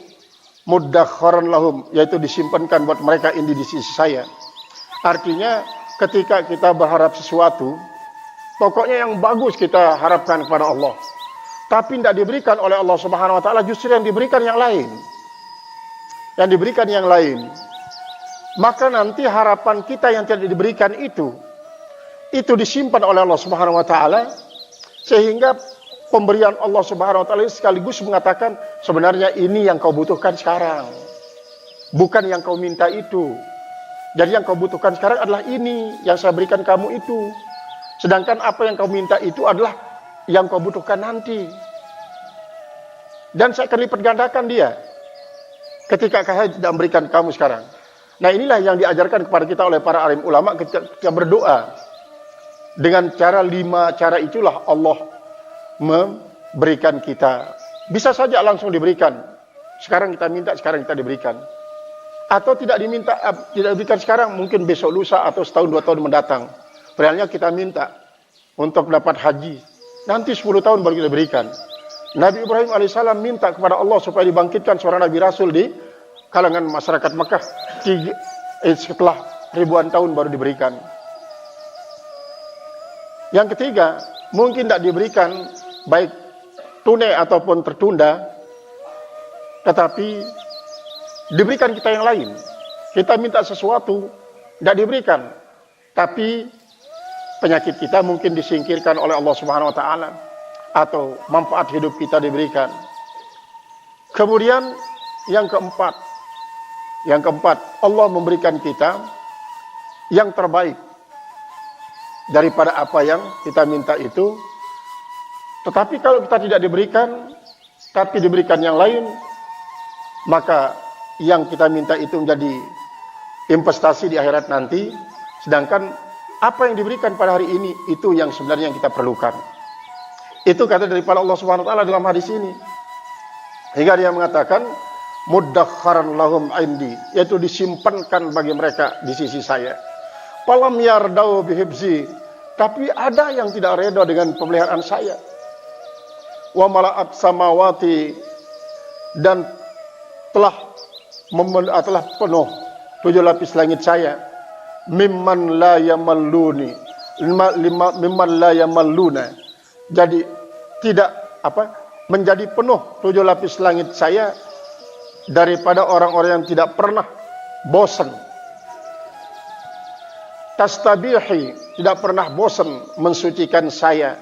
muddakharan lahum, yaitu disimpankan buat mereka ini di sisi saya. Artinya ketika kita berharap sesuatu, pokoknya yang bagus kita harapkan kepada Allah, tapi tidak diberikan oleh Allah Subhanahu wa taala, justru yang diberikan yang lain. Yang diberikan yang lain. Maka nanti harapan kita yang tidak diberikan itu disimpan oleh Allah Subhanahu wa taala, sehingga pemberian Allah Subhanahu wa taala sekaligus mengatakan, sebenarnya ini yang kau butuhkan sekarang, bukan yang kau minta itu. Jadi yang kau butuhkan sekarang adalah ini yang saya berikan kamu itu. Sedangkan apa yang kau minta itu adalah yang kau butuhkan nanti. Dan saya akan lipat gandakan dia ketika saya tidak memberikan kamu sekarang. Nah, inilah yang diajarkan kepada kita oleh para alim ulama ketika berdoa. Dengan cara 5 cara itulah Allah memberikan kita. Bisa saja langsung diberikan. Sekarang kita minta, sekarang kita diberikan. Atau tidak diberikan sekarang, mungkin besok lusa atau setahun 2 tahun mendatang. Padahal kita minta untuk dapat haji, nanti 10 tahun baru kita berikan. Nabi Ibrahim alaihissalam minta kepada Allah supaya dibangkitkan seorang Nabi Rasul di kalangan masyarakat Mekah. Setelah ribuan tahun baru diberikan. Yang ketiga, mungkin tidak diberikan baik tunai ataupun tertunda, tetapi diberikan kita yang lain. Kita minta sesuatu, tidak diberikan, tapi penyakit kita mungkin disingkirkan oleh Allah Subhanahu wa taala, atau manfaat hidup kita diberikan. Kemudian yang keempat, Allah memberikan kita yang terbaik daripada apa yang kita minta itu. Tetapi kalau kita tidak diberikan, tapi diberikan yang lain, maka yang kita minta itu menjadi investasi di akhirat nanti. Sedangkan apa yang diberikan pada hari ini, itu yang sebenarnya yang kita perlukan. Itu kata daripada Allah Subhanahu wa taala dalam hadis ini. Hingga dia mengatakan, muddakharan lahum indi, yaitu disimpankan bagi mereka di sisi saya. Falam yardau bihibzi, tapi ada yang tidak reda dengan pemeliharaan saya. Wa mala'at samawati, dan telah penuh 7 lapis langit saya. Mimman la yamalluni, mimman la yamalluna. Jadi tidak menjadi penuh 7 lapis langit saya daripada orang-orang yang tidak pernah bosan. Tastabihi, tidak pernah bosan mensucikan saya.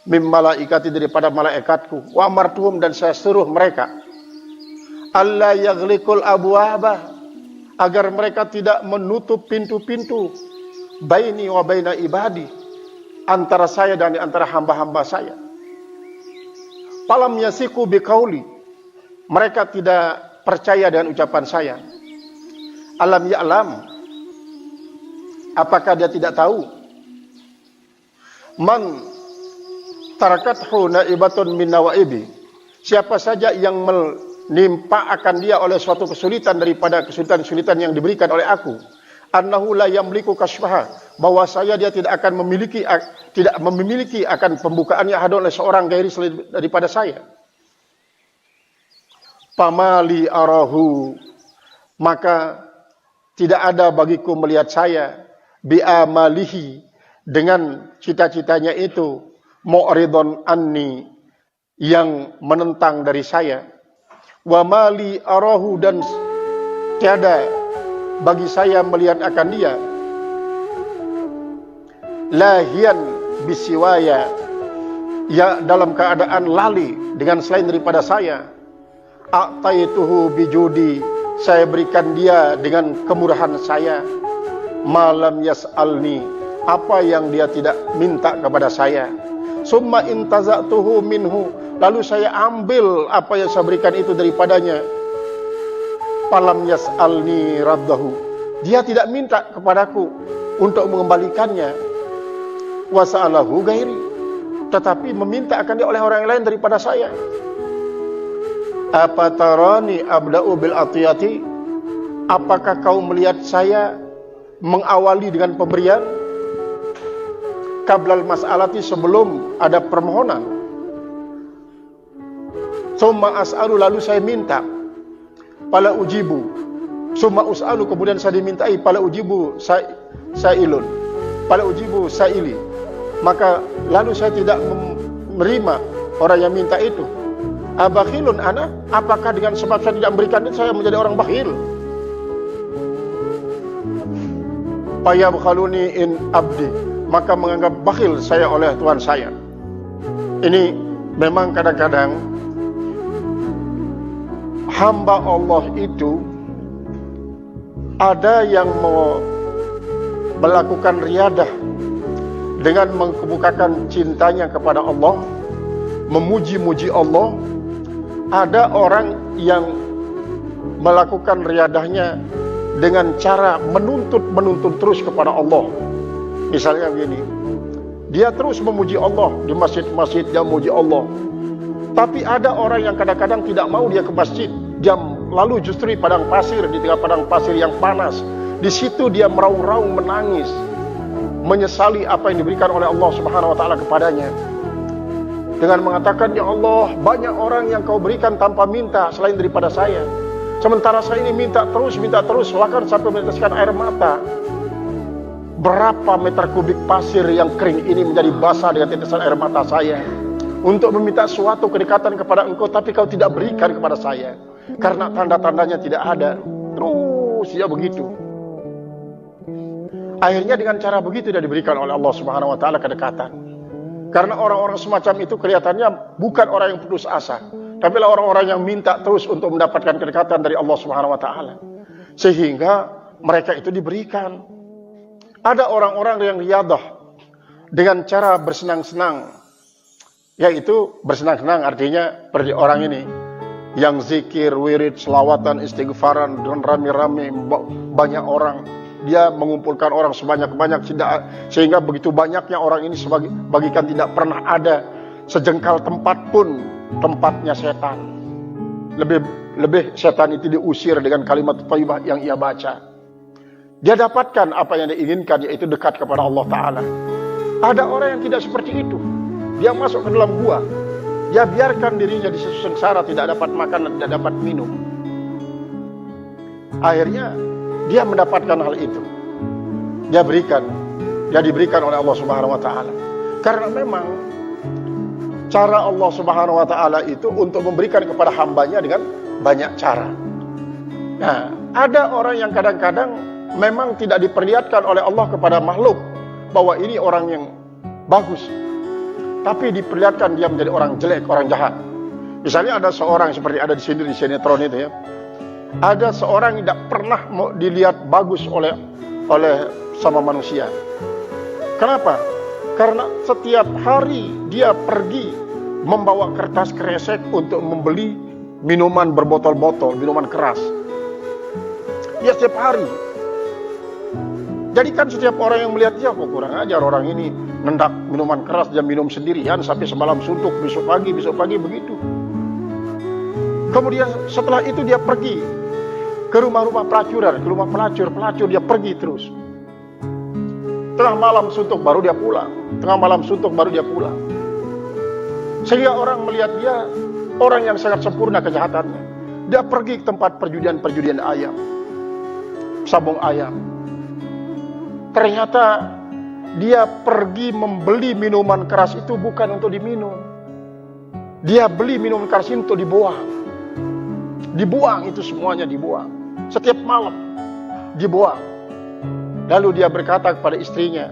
Mim malaikati, daripada malaikatku. Wa amartuhum, dan saya suruh mereka. Alla yaghliqul abwaba, agar mereka tidak menutup pintu-pintu. Baini wa baina ibadi, antara saya dan antara hamba-hamba saya. Falam yasiku biqauli, mereka tidak percaya dengan ucapan saya. Alam ya'lam, apakah dia tidak tahu? Man tarakathu naibatun min nawaibi, siapa saja yang menimpa akan dia oleh suatu kesulitan daripada kesulitan-kesulitan yang diberikan oleh aku. Annahu la yamliku kasfaha, bahwa saya dia tidak akan memiliki akan pembukaan yang ada oleh seorang gairi daripada saya. Pamali arahu, maka tidak ada bagiku melihat saya bi'amalihi, dengan cita-citanya itu, mu'ridun anni, yang menentang dari saya. Wa mali arahu, dan tiada bagi saya melihat akan dia, lahian bisiwaya, ya dalam keadaan lali dengan selain daripada saya. A'taituhu bijudi, saya berikan dia dengan kemurahan saya. Malam yas'alni, apa yang dia tidak minta kepada saya. Summa intaza'tuhu minhu, lalu saya ambil apa yang saya berikan itu daripadanya. Falam yas'alni raddahu, dia tidak minta kepadaku untuk mengembalikannya. Wasa'alahu gairi, tetapi meminta akan dia oleh orang lain daripada saya. Apa tarani abda'u bil atiyati? Apakah kau melihat saya mengawali dengan pemberian? Qablal mas'alati, sebelum ada permohonan. Summa as'alu, lalu saya minta. Pala ujibu. Summa us'alu, kemudian saya dimintai. Pala ujibu sa'ilun. Pala ujibu sa'ili. Maka lalu saya tidak menerima orang yang minta itu. Abakhilun ana? Apakah dengan sebab saya tidak memberikan itu saya menjadi orang bakhil? Fayabkhaluni in abdi, maka menganggap bakhil saya oleh Tuhan saya. Ini memang kadang-kadang hamba Allah itu ada yang mau melakukan riadah dengan mengemukakan cintanya kepada Allah, memuji-muji Allah. Ada orang yang melakukan riadahnya dengan cara menuntut terus kepada Allah. Misalnya begini, dia terus memuji Allah di masjid-masjid, dia memuji Allah. Tapi ada orang yang kadang-kadang tidak mau dia ke masjid, dia lalu justru di padang pasir, di tengah padang pasir yang panas. Di situ dia meraung-raung menangis, menyesali apa yang diberikan oleh Allah Subhanahu wa taala kepadanya. Dengan mengatakan, ya Allah, banyak orang yang kau berikan tanpa minta selain daripada saya. Sementara saya ini minta terus, bahkan sampai meneteskan air mata. Berapa meter kubik pasir yang kering ini menjadi basah dengan tetesan air mata saya. Untuk meminta suatu kedekatan kepada engkau, tapi kau tidak berikan kepada saya. Karena tanda-tandanya tidak ada. Terus ya begitu. Akhirnya dengan cara begitu dia diberikan oleh Allah Subhanahu wa taala kedekatan. Karena orang-orang semacam itu kelihatannya bukan orang yang putus asa, tapi orang-orang yang minta terus untuk mendapatkan kedekatan dari Allah Subhanahu wa taala. Sehingga mereka itu diberikan. Ada orang-orang yang riyadah dengan cara bersenang-senang. Yaitu bersenang-senang artinya seperti orang ini yang zikir, wirid, selawatan, istighfaran dan rame-rame banyak orang. Dia mengumpulkan orang sebanyak-banyak sehingga begitu banyaknya orang ini bagikan tidak pernah ada sejengkal tempat pun tempatnya setan. Lebih setan itu diusir dengan kalimat thayyibah yang ia baca. Dia dapatkan apa yang diinginkan, yaitu dekat kepada Allah Ta'ala. Ada orang yang tidak seperti itu. Dia masuk ke dalam gua, dia biarkan dirinya di sengsara, tidak dapat makan dan tidak dapat minum. Akhirnya dia mendapatkan hal itu. Dia diberikan oleh Allah Subhanahu wa taala. Karena memang cara Allah Subhanahu wa taala itu untuk memberikan kepada hambanya dengan banyak cara. Nah, ada orang yang kadang-kadang memang tidak diperlihatkan oleh Allah kepada makhluk bahwa ini orang yang bagus. Tapi diperlihatkan dia menjadi orang jelek, orang jahat. Misalnya ada seorang seperti ada di sini di sinetron itu ya. Ada seorang yang tidak pernah dilihat bagus oleh sama manusia. Kenapa? Karena setiap hari dia pergi membawa kertas kresek untuk membeli minuman berbotol-botol, minuman keras. Dia setiap hari. Jadi kan setiap orang yang melihat dia, kok kurang ajar orang ini nendak minuman keras, dia minum sendirian sampai semalam suntuk, besok pagi begitu. Kemudian setelah itu dia pergi ke rumah-rumah pelacuran, ke rumah pelacur dia pergi terus. Tengah malam suntuk baru dia pulang. Sehingga orang melihat dia orang yang sangat sempurna kejahatannya. Dia pergi ke tempat perjudian ayam, sabung ayam. Ternyata dia pergi membeli minuman keras itu bukan untuk diminum. Dia beli minuman keras itu untuk dibuang. Dibuang, itu semuanya dibuang. Setiap malam dibuang. Lalu dia berkata kepada istrinya,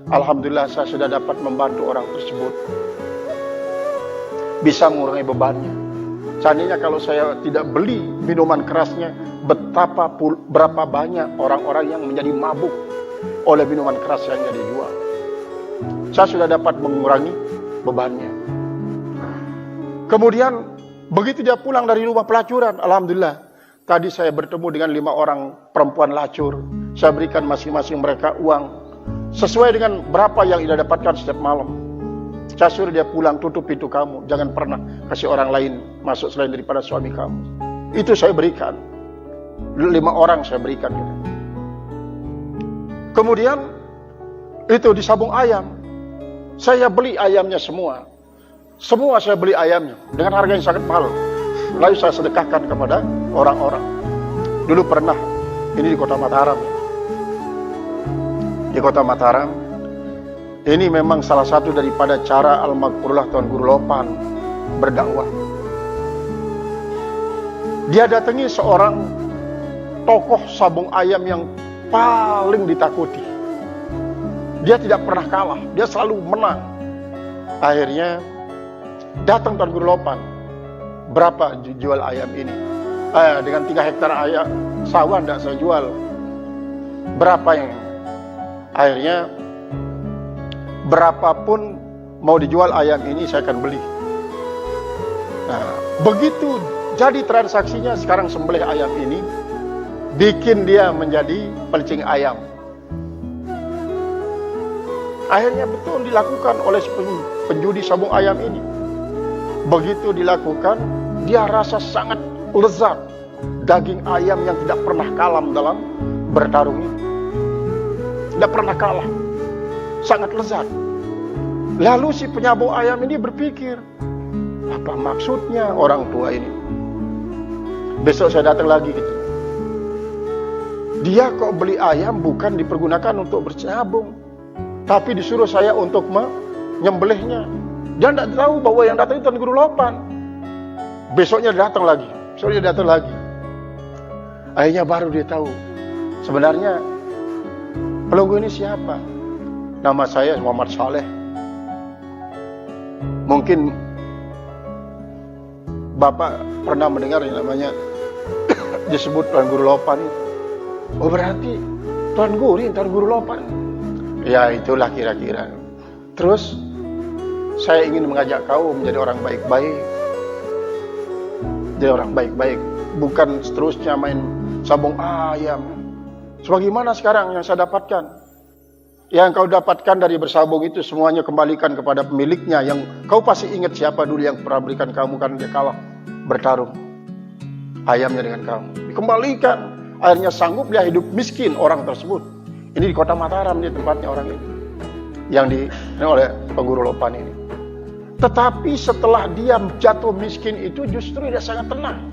alhamdulillah saya sudah dapat membantu orang tersebut, bisa mengurangi bebannya. Seandainya kalau saya tidak beli minuman kerasnya, berapa banyak orang-orang yang menjadi mabuk oleh minuman keras yang dia dijual. Saya sudah dapat mengurangi bebannya. Kemudian begitu dia pulang dari rumah pelacuran, alhamdulillah, tadi saya bertemu dengan 5 orang perempuan lacur. Saya berikan masing-masing mereka uang sesuai dengan berapa yang ia dapatkan setiap malam. Saya suruh dia pulang, tutup pintu kamu. Jangan pernah kasih orang lain masuk selain daripada suami kamu. Itu saya berikan. 5 orang saya berikan. Kemudian itu di sabung ayam. Saya beli ayamnya semua. Semua saya beli ayamnya dengan harga yang sangat mahal. Lalu saya sedekahkan kepada orang-orang. Dulu pernah, ini di kota Mataram. Di kota Mataram. Ini memang salah satu daripada cara Al-Maghfurullah Tuan Guru Lopan berdakwah. Dia datangi seorang tokoh sabung ayam yang paling ditakuti. Dia tidak pernah kalah, dia selalu menang. Akhirnya datang Tuan Guru Lopan. Berapa jual ayam ini? Dengan 3 hektar ayam sawah tidak saya jual. Berapa yang? Akhirnya berapapun mau dijual ayam ini saya akan beli. Nah, begitu jadi transaksinya, sekarang sembelih ayam ini bikin dia menjadi pelicin ayam. Akhirnya betul dilakukan oleh penjudi sabung ayam ini. Begitu dilakukan, dia rasa sangat lezat. Daging ayam yang tidak pernah kalah dalam bertarung ini. Tidak pernah kalah. Sangat lezat. Lalu si penyabung ayam ini berpikir, apa maksudnya orang tua ini? Besok saya datang lagi gitu. Dia kok beli ayam bukan dipergunakan untuk bercabung, tapi disuruh saya untuk menyembelihnya. Dia tidak tahu bahwa yang datang itu Tuan Guru Lopan. Besoknya datang lagi, besoknya datang lagi. Akhirnya baru dia tahu, sebenarnya pelunggu ini siapa? Nama saya Muhammad Saleh. Mungkin Bapak pernah mendengar yang namanya disebut Tuan Guru Lopan. Oh berarti Tuan Guru Lopan. Ya itulah kira-kira. Terus saya ingin mengajak kau menjadi orang baik-baik. Jadi orang baik-baik. Bukan seterusnya main sabung ayam. Sebagaimana sekarang yang saya dapatkan. Yang kau dapatkan dari bersabung itu semuanya kembalikan kepada pemiliknya. Yang kau pasti ingat siapa dulu yang pernah berikan kamu karena dia kalah bertarung ayamnya dengan kamu. Dikembalikan. Akhirnya sanggup dia hidup miskin orang tersebut. Ini di kota Mataram nih tempatnya orang ini. Yang ini oleh Guru Lopan ini. Tetapi setelah dia jatuh miskin itu justru dia sangat tenang.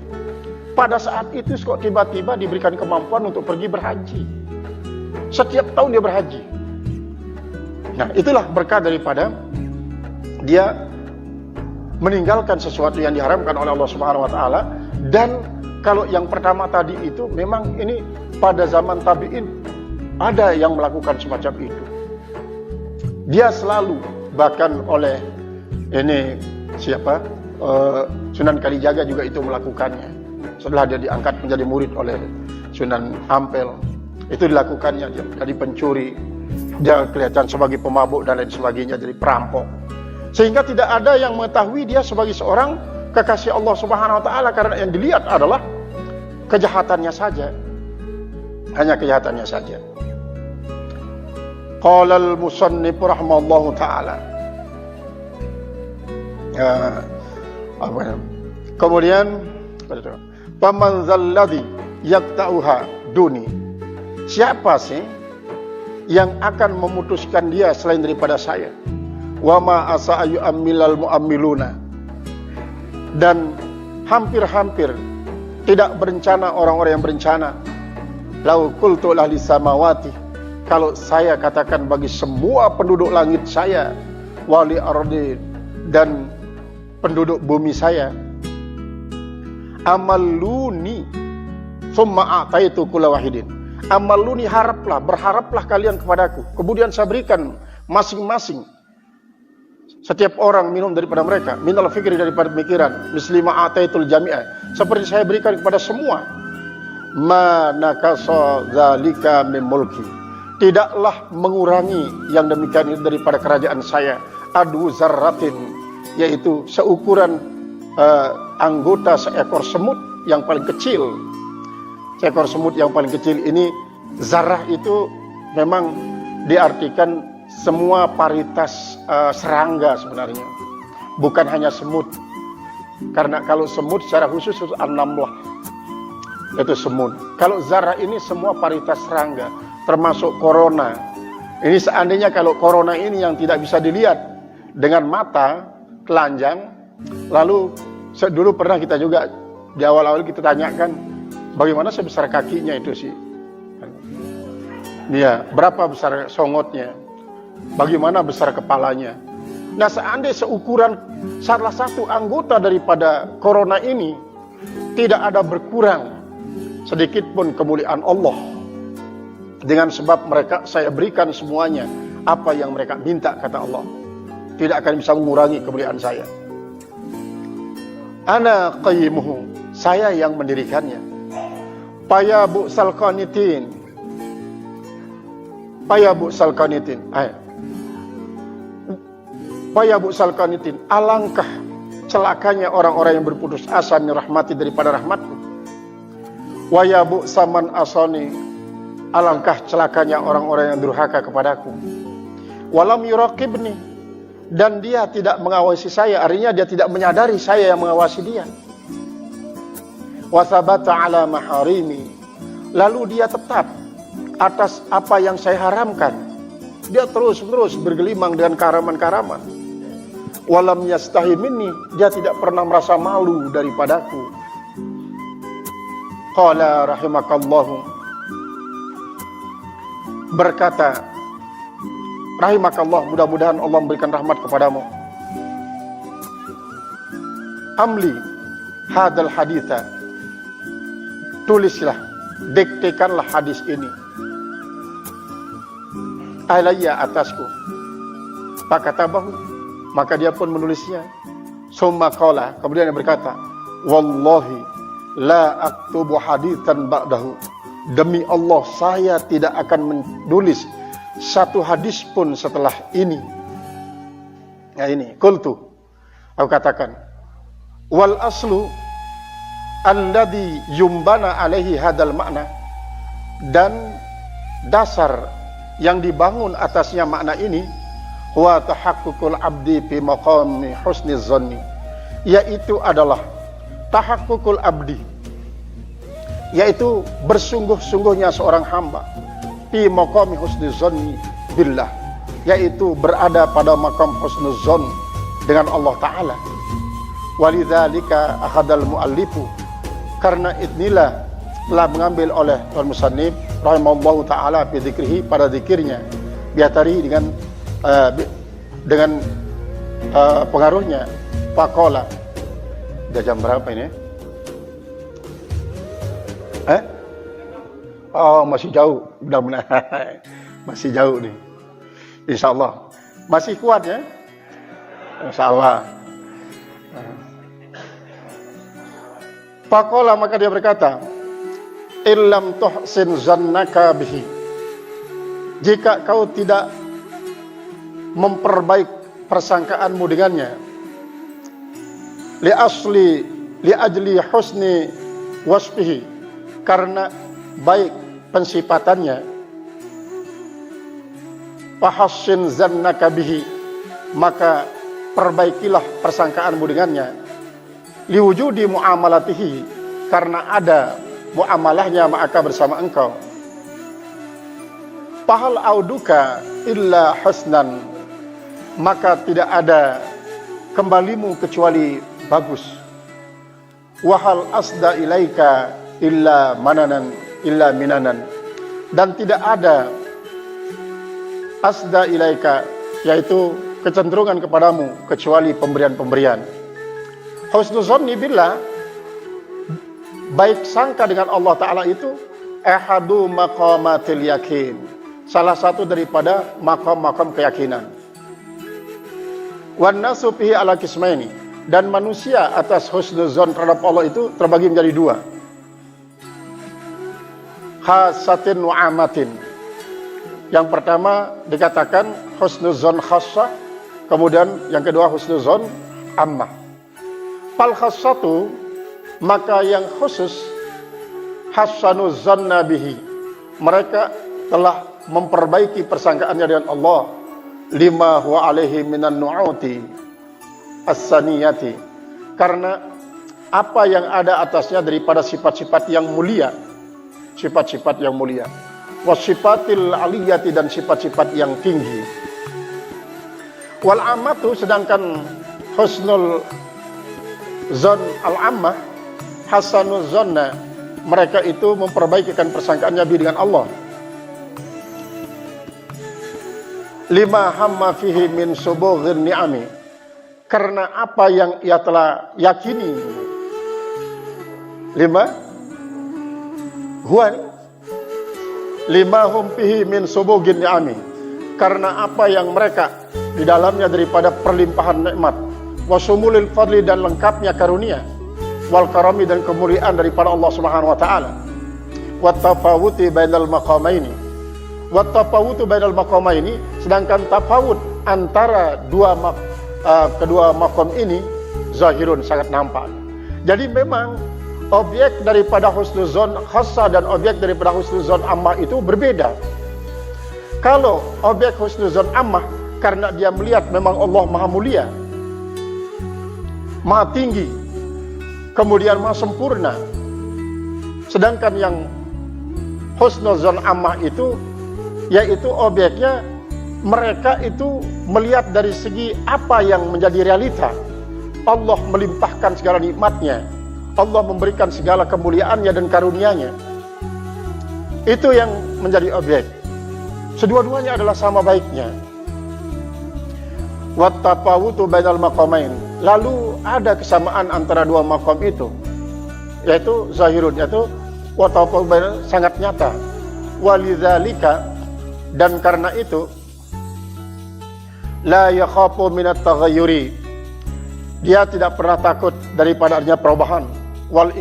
Pada saat itu kok tiba-tiba diberikan kemampuan untuk pergi berhaji. Setiap tahun dia berhaji. Nah, itulah berkah daripada dia meninggalkan sesuatu yang diharamkan oleh Allah Subhanahu wa taala. Dan kalau yang pertama tadi itu memang ini pada zaman tabi'in ada yang melakukan semacam itu. Dia selalu bahkan oleh ini siapa? Sunan Kalijaga juga itu melakukannya. Setelah dia diangkat menjadi murid oleh Sunan Ampel, itu dilakukannya. Jadi pencuri, dia kelihatan sebagai pemabuk dan lain sebagainya, jadi perampok. Sehingga tidak ada yang mengetahui dia sebagai seorang kekasih Allah Subhanahu wa taala karena yang dilihat adalah kejahatannya saja. Hanya kejahatannya saja. Qala al-musannif rahimallahu taala. Kemudian faman zalladzi yaqta'uha duni. Siapa sih yang akan memutuskan dia selain daripada saya? Wa ma asa'ayu amilal mu'amiluna. Dan hampir-hampir tidak berencana orang-orang yang berencana. Lau qultu lahli samawati. Kalau saya katakan bagi semua penduduk langit saya, wali ardi dan penduduk bumi saya, amaluni summa ataitu kulla wahidin. Amaluni, berharaplah kalian kepadaku. Kemudian saya berikan masing-masing setiap orang minum daripada mereka, minal fikri daripada pemikiran, mislima ataitul jami'ah, seperti saya berikan kepada semua. Ma nakasa zalika min mulki. Tidaklah mengurangi yang demikian itu daripada kerajaan saya. Adu zarratin, yaitu seukuran anggota seekor semut yang paling kecil. Seekor semut yang paling kecil ini, zarah itu memang diartikan semua paritas serangga sebenarnya, bukan hanya semut. Karena kalau semut secara khusus itu an-namlah, itu semut. Kalau zarah ini semua paritas serangga, termasuk corona. Ini seandainya kalau corona ini yang tidak bisa dilihat dengan mata telanjang, lalu dulu pernah kita juga di awal-awal kita tanyakan bagaimana sebesar kakinya itu sih, ya, berapa besar songotnya, bagaimana besar kepalanya. Nah, seandainya seukuran salah satu anggota daripada corona ini tidak ada berkurang sedikit pun kemuliaan Allah, dengan sebab mereka saya berikan semuanya apa yang mereka minta, kata Allah, tidak akan bisa mengurangi kemuliaan saya. Ana qayyimuhu, saya yang mendirikannya. Paya bu'sal qanitin, paya bu'sal qanitin, paya bu'sal qanitin, alangkah celakanya orang-orang yang berputus asa min rahmati, daripada rahmatku. Waya bu'saman asani, alangkah celakanya orang-orang yang durhaka kepadaku. Walam yuraqibni, dan dia tidak mengawasi saya, artinya dia tidak menyadari saya yang mengawasi dia. Wasabata ala maharimi, lalu dia tetap atas apa yang saya haramkan. Dia terus-menerus bergelimang dengan keharaman-keharaman. Walam yastahi minni, dia tidak pernah merasa malu daripadaku. Qala rahimakallahu, berkata rahimakallah, mudah-mudahan Allah memberikan rahmat kepadamu. Amli hadal haditha, tulislah, diktekanlah hadis ini, alayya, atasku. Fakatabahu, maka dia pun menulisnya. Summa qala, kemudian dia berkata, wallahi la aktubu hadithan ba'dahu, demi Allah saya tidak akan menulis satu hadis pun setelah ini. Nah ini, qultu, aku katakan, wal aslu alladhi yumbana alaihi hadal makna, dan dasar yang dibangun atasnya makna ini, wa tahaqqukul abdi fi maqami husni zanni, yaitu adalah tahaqqukul abdi, yaitu bersungguh-sungguhnya seorang hamba, fi maqami husni zanni billah, yaitu berada pada makam husnuzon dengan Allah Ta'ala. Walidzalika akhadal muallifu, karena inilah telah mengambil oleh al-musannif rahimallahu ta'ala fi dzikrihi, pada zikirnya, biatari dengan pengaruhnya. Faqala, udah jam berapa ini? Oh, masih jauh, mudah-mudahan masih jauh nih. Insyaallah masih kuat ya, insyaallah. Faqala, maka dia berkata, illam tuhsin zannaka bihi, jika kau tidak memperbaik persangkaanmu dengannya, li ajli husni wasfihi, karena baik pensifatannya, fahassin zannaka bihi, maka perbaikilah persangkaanmu dengannya, liwujudi muamalatihi, karena ada muamalahnya maka bersama engkau. Fahal auduka illa husnan, maka tidak ada kembalimu kecuali bagus. Wahal asda ilaika illa mananan illa minanan, dan tidak ada asda ilaika, yaitu kecenderungan kepadamu, kecuali pemberian-pemberian. Husnuzonni billah, baik sangka dengan Allah Ta'ala itu, ahadu maqamatil yakin, salah satu daripada makam-makam keyakinan. Wan nasu fihi ala qismaini, dan manusia atas husnuzon terhadap Allah itu terbagi menjadi dua. Khasatin wa amatin, yang pertama dikatakan husnuzon khassah, kemudian yang kedua husnuzon ammah. Fal khassatu, maka yang khusus, hasanuzanna bihi, mereka telah memperbaiki persangkaannya dengan Allah, lima huwa alaihi minan nu'uti as-saniyati, karena apa yang ada atasnya daripada sifat-sifat yang mulia, sifat-sifat yang mulia, wasifatil aliyati, dan sifat-sifat yang tinggi. Wal amatu, sedangkan husnul zon al-ammah, hasanul zonna, mereka itu memperbaikikan persangkaannya dengan Allah. Lima hamma fihi min subughir ni'ami, karena apa yang ia telah yakini. Lima hum fihi min subughir ni'ami, karena apa yang mereka di dalamnya daripada perlimpahan nikmat, wasumulil fadli, dan lengkapnya karunia, wal karami, dan kemuliaan daripada Allah Subhanahu wa taala, wat tafawuti bainal maqamaini, wat tafawutu bainal maqamaini, sedangkan tafawut antara kedua maqam ini zahirun, sangat nampak. Jadi memang objek daripada husnuzon khassah dan objek daripada husnuzon ammah itu berbeda. Kalau objek husnuzon ammah karena dia melihat memang Allah maha mulia, maha tinggi, kemudian maha sempurna. Sedangkan yang husnuzon ammah itu, yaitu objeknya mereka itu melihat dari segi apa yang menjadi realita. Allah melimpahkan segala nikmatnya, Allah memberikan segala kemuliaannya dan karunia-Nya. Itu yang menjadi objek. Sedua-duanya adalah sama baiknya. Wattafawutu bainal maqamain, lalu ada kesamaan antara dua maqam itu, yaitu zahirun, yaitu wattafawutu bainal, sangat nyata. Walidzalika, dan karena itu, la yakhafu minat taghayyuri, dia tidak pernah takut daripada adanya perubahan, wal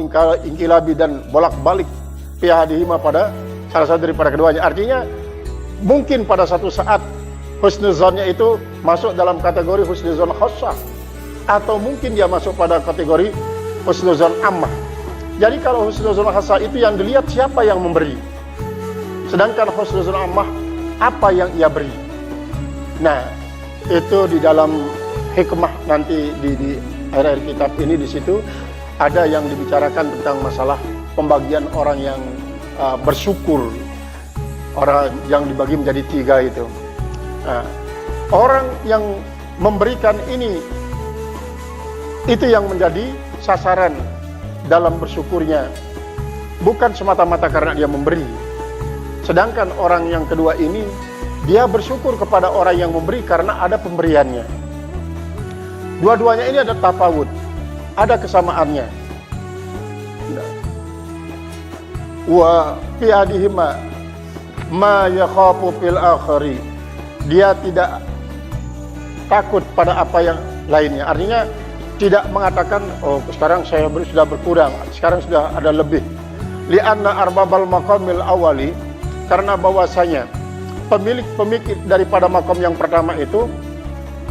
inqilabi, dan bolak-balik pihadihima, pada salah satu daripada keduanya. Artinya mungkin pada satu saat husnuzonnya itu masuk dalam kategori husnuzon khassah, atau mungkin dia masuk pada kategori husnuzon ammah. Jadi kalau husnuzon khassah itu yang dilihat siapa yang memberi, sedangkan husnuzon ammah apa yang ia beri. Nah, itu di dalam hikmah nanti di akhir kitab ini, di situ ada yang dibicarakan tentang masalah pembagian orang yang bersyukur, orang yang dibagi menjadi tiga itu. Nah, orang yang memberikan ini, itu yang menjadi sasaran dalam bersyukurnya, bukan semata-mata karena dia memberi. Sedangkan orang yang kedua ini, dia bersyukur kepada orang yang memberi karena ada pemberiannya. Dua-duanya ini ada tafawut, ada kesamaannya. Wa fi adihima ma yakhafu fil akhari, dia tidak takut pada apa yang lainnya. Artinya tidak mengatakan, oh sekarang saya sudah berkurang, sekarang sudah ada lebih. Li'anna arbabal maqamil awali, karena bahwasanya pemilik daripada makom yang pertama itu,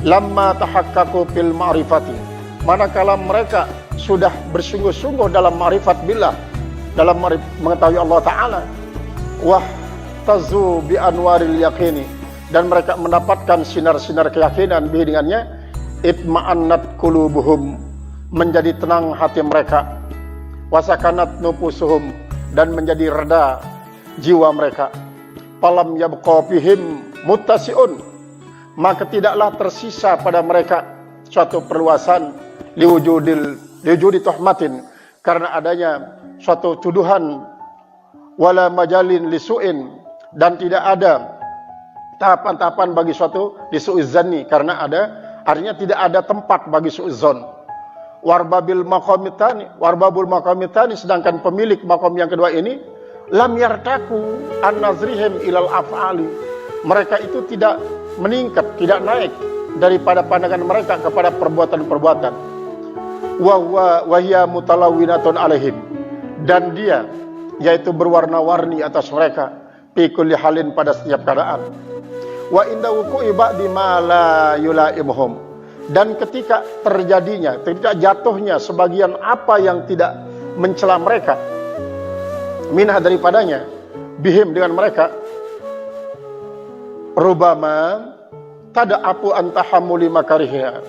lamma tahaqqaqu fil ma'rifati, manakala mereka sudah bersungguh-sungguh dalam ma'rifat billah, dalam mengetahui Allah Ta'ala, wah tazu bi anwaril yaqini, dan mereka mendapatkan sinar-sinar keyakinan dengannya, itma'annat qulubuhum, menjadi tenang hati mereka, wasakanat nufusuhum, dan menjadi reda jiwa mereka. Falam yabqa fihim muttasi'un, maka tidaklah tersisa pada mereka suatu perluasan, liwujudi tuhmatin, karena adanya suatu tuduhan, wala majalin lisu'in, dan tidak ada tahapan-tahapan bagi suatu lisu'izzanni, karena ada, artinya tidak ada tempat bagi su'izzon. Warbabul maqamitani, sedangkan pemilik makom yang kedua ini, lam yartaku an nazrihim ilal af'ali, mereka itu tidak meningkat, tidak naik daripada pandangan mereka kepada perbuatan-perbuatan. Wa hiya mutalawwinatun alaihim, dan dia yaitu berwarna-warni atas mereka, fi kulli halin, pada setiap keadaan. Wa inda wuqu'i ba'di ma la yulaimuhum, dan ketika terjadinya, ketika jatuhnya sebagian apa yang tidak mencela mereka, minah daripadanya, bihim dengan mereka, rubama tada'apu an tahammuli makariha.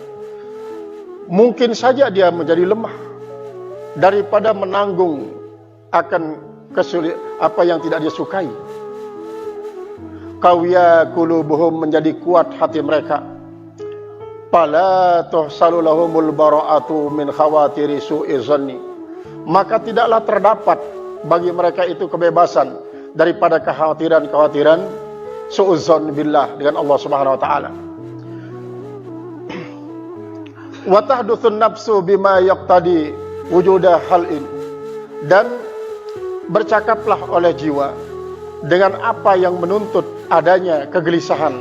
Mungkin saja dia menjadi lemah daripada menanggung akan apa yang tidak dia sukai. Qawiya qulubuhum, menjadi kuat hati mereka. Fala tuhsalu lahumul bara'atu min khawatiri su'i zanni, maka tidaklah terdapat bagi mereka itu kebebasan daripada kekhawatiran-kekhawatiran su'udzon billah, dengan Allah Subhanahu wa taala. Wa tahdutsun nafsu bima yaqtadi wujuda halin, dan bercakaplah oleh jiwa dengan apa yang menuntut adanya kegelisahan,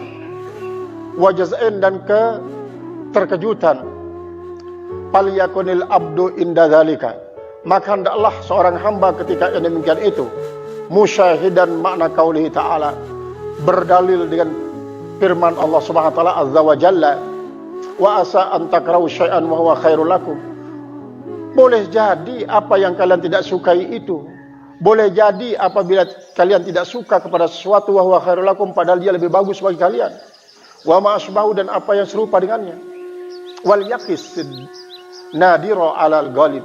wajaz'in, dan keterkejutan. Falyakunil abdu inda dzalika, maka hendaklah seorang hamba ketika yang demikian itu musyahidan makna qaulihi ta'ala, berdalil dengan firman Allah Subhanahu wa taala azza wa jalla, wa asa an takrahu syai'an wa huwa khairul lakum. Boleh jadi apa yang kalian tidak sukai itu, boleh jadi apabila kalian tidak suka kepada sesuatu wa huwa khairul lakum, padahal dia lebih bagus bagi kalian. Wa ma asbahu, dan apa yang serupa dengannya. Wal yaqis nadira 'alal ghalib,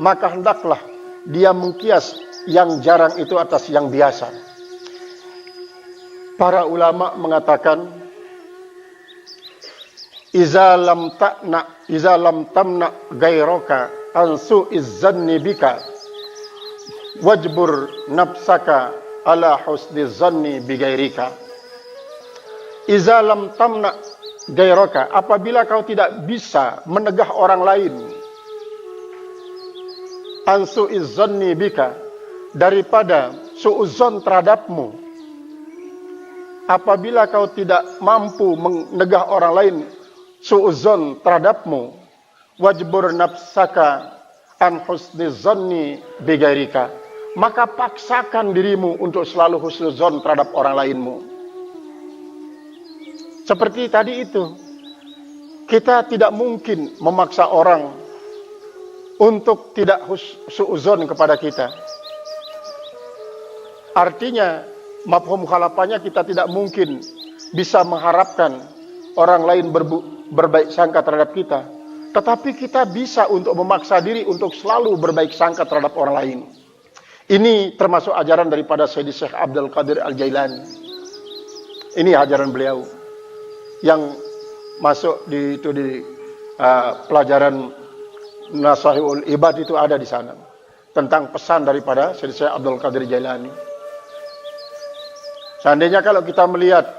maka hendaklah dia mengkias yang jarang itu atas yang biasa. Para ulama mengatakan, iza lam tamna gairaka an su'iz zanni bika wajbur nafsaka ala husni zanni bigairika. Iza lam tamna gairaka, apabila kau tidak bisa menegah orang lain, an su'iz zanni bika, daripada su'udzon terhadapmu, apabila kau tidak mampu menegah orang lain su'udzon terhadapmu, wajbur nafsaka an husni zanni bigairika, maka paksakan dirimu untuk selalu husnuzon terhadap orang lainmu. Seperti tadi itu, kita tidak mungkin memaksa orang untuk tidak su'udzon kepada kita. Artinya, mafhum mukhalafannya, kita tidak mungkin bisa mengharapkan orang lain berbaik sangka terhadap kita, tetapi kita bisa untuk memaksa diri untuk selalu berbaik sangka terhadap orang lain. Ini termasuk ajaran daripada Sayyidi Syekh Abdul Qadir Al-Jailani. Ini ajaran beliau yang masuk di pelajaran Nasahihul Ibad, itu ada di sana tentang pesan daripada Sayyidi Syekh Abdul Qadir Jailani. Seandainya kalau kita melihat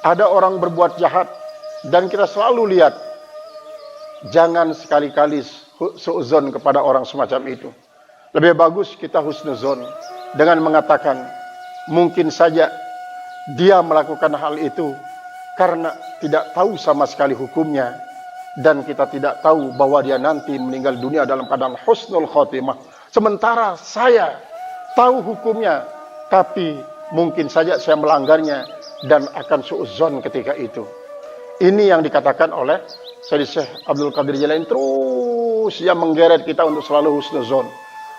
ada orang berbuat jahat dan kita selalu lihat, jangan sekali-kali su'udzon kepada orang semacam itu. Lebih bagus kita husnuzon dengan mengatakan, mungkin saja dia melakukan hal itu karena tidak tahu sama sekali hukumnya, dan kita tidak tahu bahwa dia nanti meninggal dunia dalam keadaan husnul khotimah. Sementara saya tahu hukumnya, tapi mungkin saja saya melanggarnya dan akan su'udzon ketika itu. Ini yang dikatakan oleh Sayyidi Syekh Abdul Qadir Jailani, terus yang menggeret kita untuk selalu husnuzon.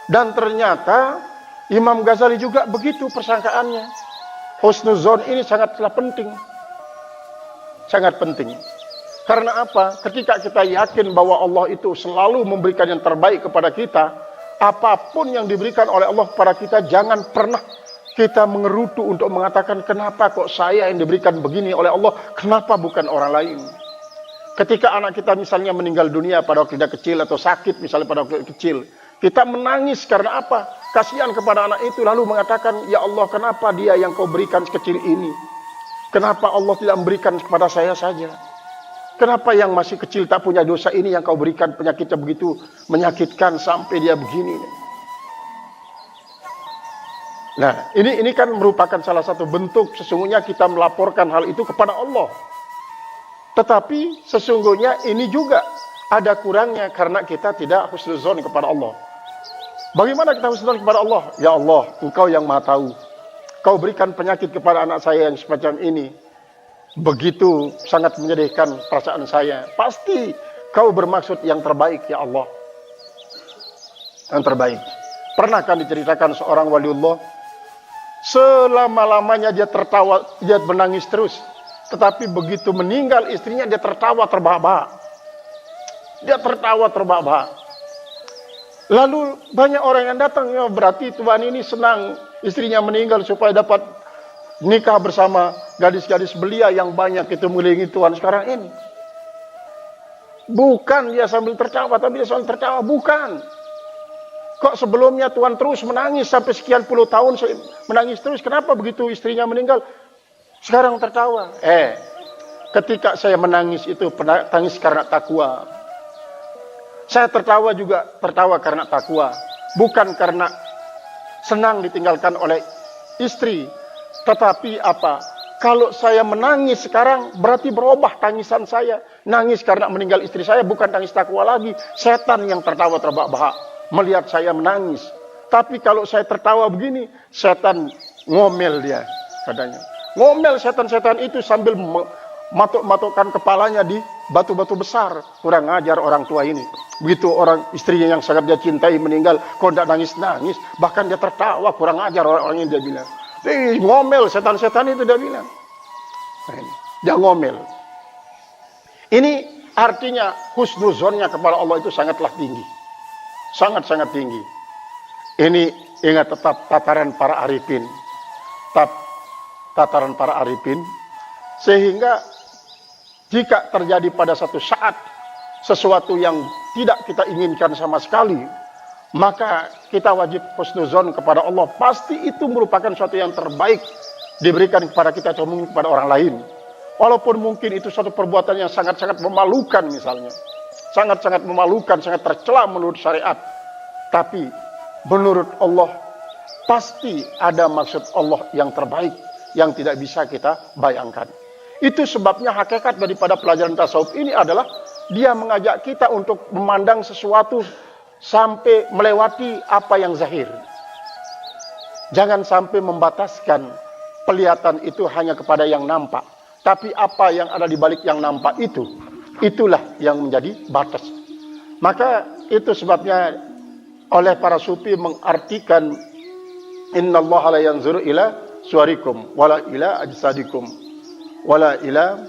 Dan ternyata Imam Ghazali juga begitu persangkaannya. Husnuzon ini sangatlah penting. Sangat penting. Karena apa? Ketika kita yakin bahwa Allah itu selalu memberikan yang terbaik kepada kita, apapun yang diberikan oleh Allah kepada kita, jangan pernah kita mengerutu untuk mengatakan, kenapa kok saya yang diberikan begini oleh Allah, kenapa bukan orang lain. Ketika anak kita misalnya meninggal dunia pada waktu dia kecil, atau sakit misalnya pada waktu kecil, kita menangis karena apa? Kasihan kepada anak itu, lalu mengatakan, ya Allah, kenapa dia yang kau berikan sekecil ini? Kenapa Allah tidak memberikan kepada saya saja? Kenapa yang masih kecil tak punya dosa ini yang kau berikan penyakitnya begitu menyakitkan sampai dia begini? Nah, ini kan merupakan salah satu bentuk sesungguhnya kita melaporkan hal itu kepada Allah. Tetapi sesungguhnya ini juga ada kurangnya karena kita tidak husnuzon kepada Allah. Bagaimana kita husnuzon kepada Allah? Ya Allah, Engkau yang Maha Tahu. Kau berikan penyakit kepada anak saya yang semacam ini. Begitu sangat menyedihkan perasaan saya. Pasti Kau bermaksud yang terbaik, ya Allah. Yang terbaik. Pernah kan diceritakan seorang waliullah, selama-lamanya dia tertawa, dia menangis terus. Tetapi begitu meninggal istrinya, dia tertawa terbahak-bahak. Dia tertawa terbahak-bahak. Lalu banyak orang yang datang, ya berarti tuan ini senang istrinya meninggal supaya dapat nikah bersama gadis-gadis belia yang banyak itu mengelilingi tuan sekarang ini. Bukan dia sambil tertawa, tapi dia sambil tertawa, bukan. Kok sebelumnya tuan terus menangis sampai sekian puluh tahun menangis terus, kenapa begitu istrinya meninggal sekarang tertawa? Ketika saya menangis itu tangis karena takwa. Saya tertawa juga tertawa karena takwa, bukan karena senang ditinggalkan oleh istri. Tetapi apa? Kalau saya menangis sekarang berarti berubah tangisan saya. Nangis karena meninggal istri saya bukan tangis takwa lagi. Setan yang tertawa terbahak-bahak melihat saya menangis. Tapi kalau saya tertawa begini, setan ngomel dia katanya. Ngomel setan-setan itu sambil matuk-matukkan kepalanya di batu-batu besar. Kurang ajar orang tua ini. Begitu orang istrinya yang sangat dia cintai meninggal, kok tidak nangis-nangis, bahkan dia tertawa. Kurang ajar orang ini, dia bilang. Ngomel setan-setan itu, dia bilang. Dia ngomel. Ini artinya husnuzonnya kepada Allah itu sangatlah tinggi. Sangat-sangat tinggi. Ini ingat tetap tataran para arifin. Tataran para arifin. Sehingga jika terjadi pada satu saat sesuatu yang tidak kita inginkan sama sekali, maka kita wajib husnuzon kepada Allah. Pasti itu merupakan sesuatu yang terbaik diberikan kepada kita atau mungkin kepada orang lain. Walaupun mungkin itu suatu perbuatan yang sangat-sangat memalukan misalnya. Sangat-sangat memalukan, sangat tercela menurut syariat. Tapi menurut Allah pasti ada maksud Allah yang terbaik yang tidak bisa kita bayangkan. Itu sebabnya hakikat daripada pelajaran tasawuf ini adalah dia mengajak kita untuk memandang sesuatu sampai melewati apa yang zahir. Jangan sampai membataskan pelihatan itu hanya kepada yang nampak. Tapi apa yang ada di balik yang nampak itu, itulah yang menjadi batas. Maka itu sebabnya oleh para sufi mengartikan innallaha la yanzuru ila suwarikum wala ila ajsadikum wala ila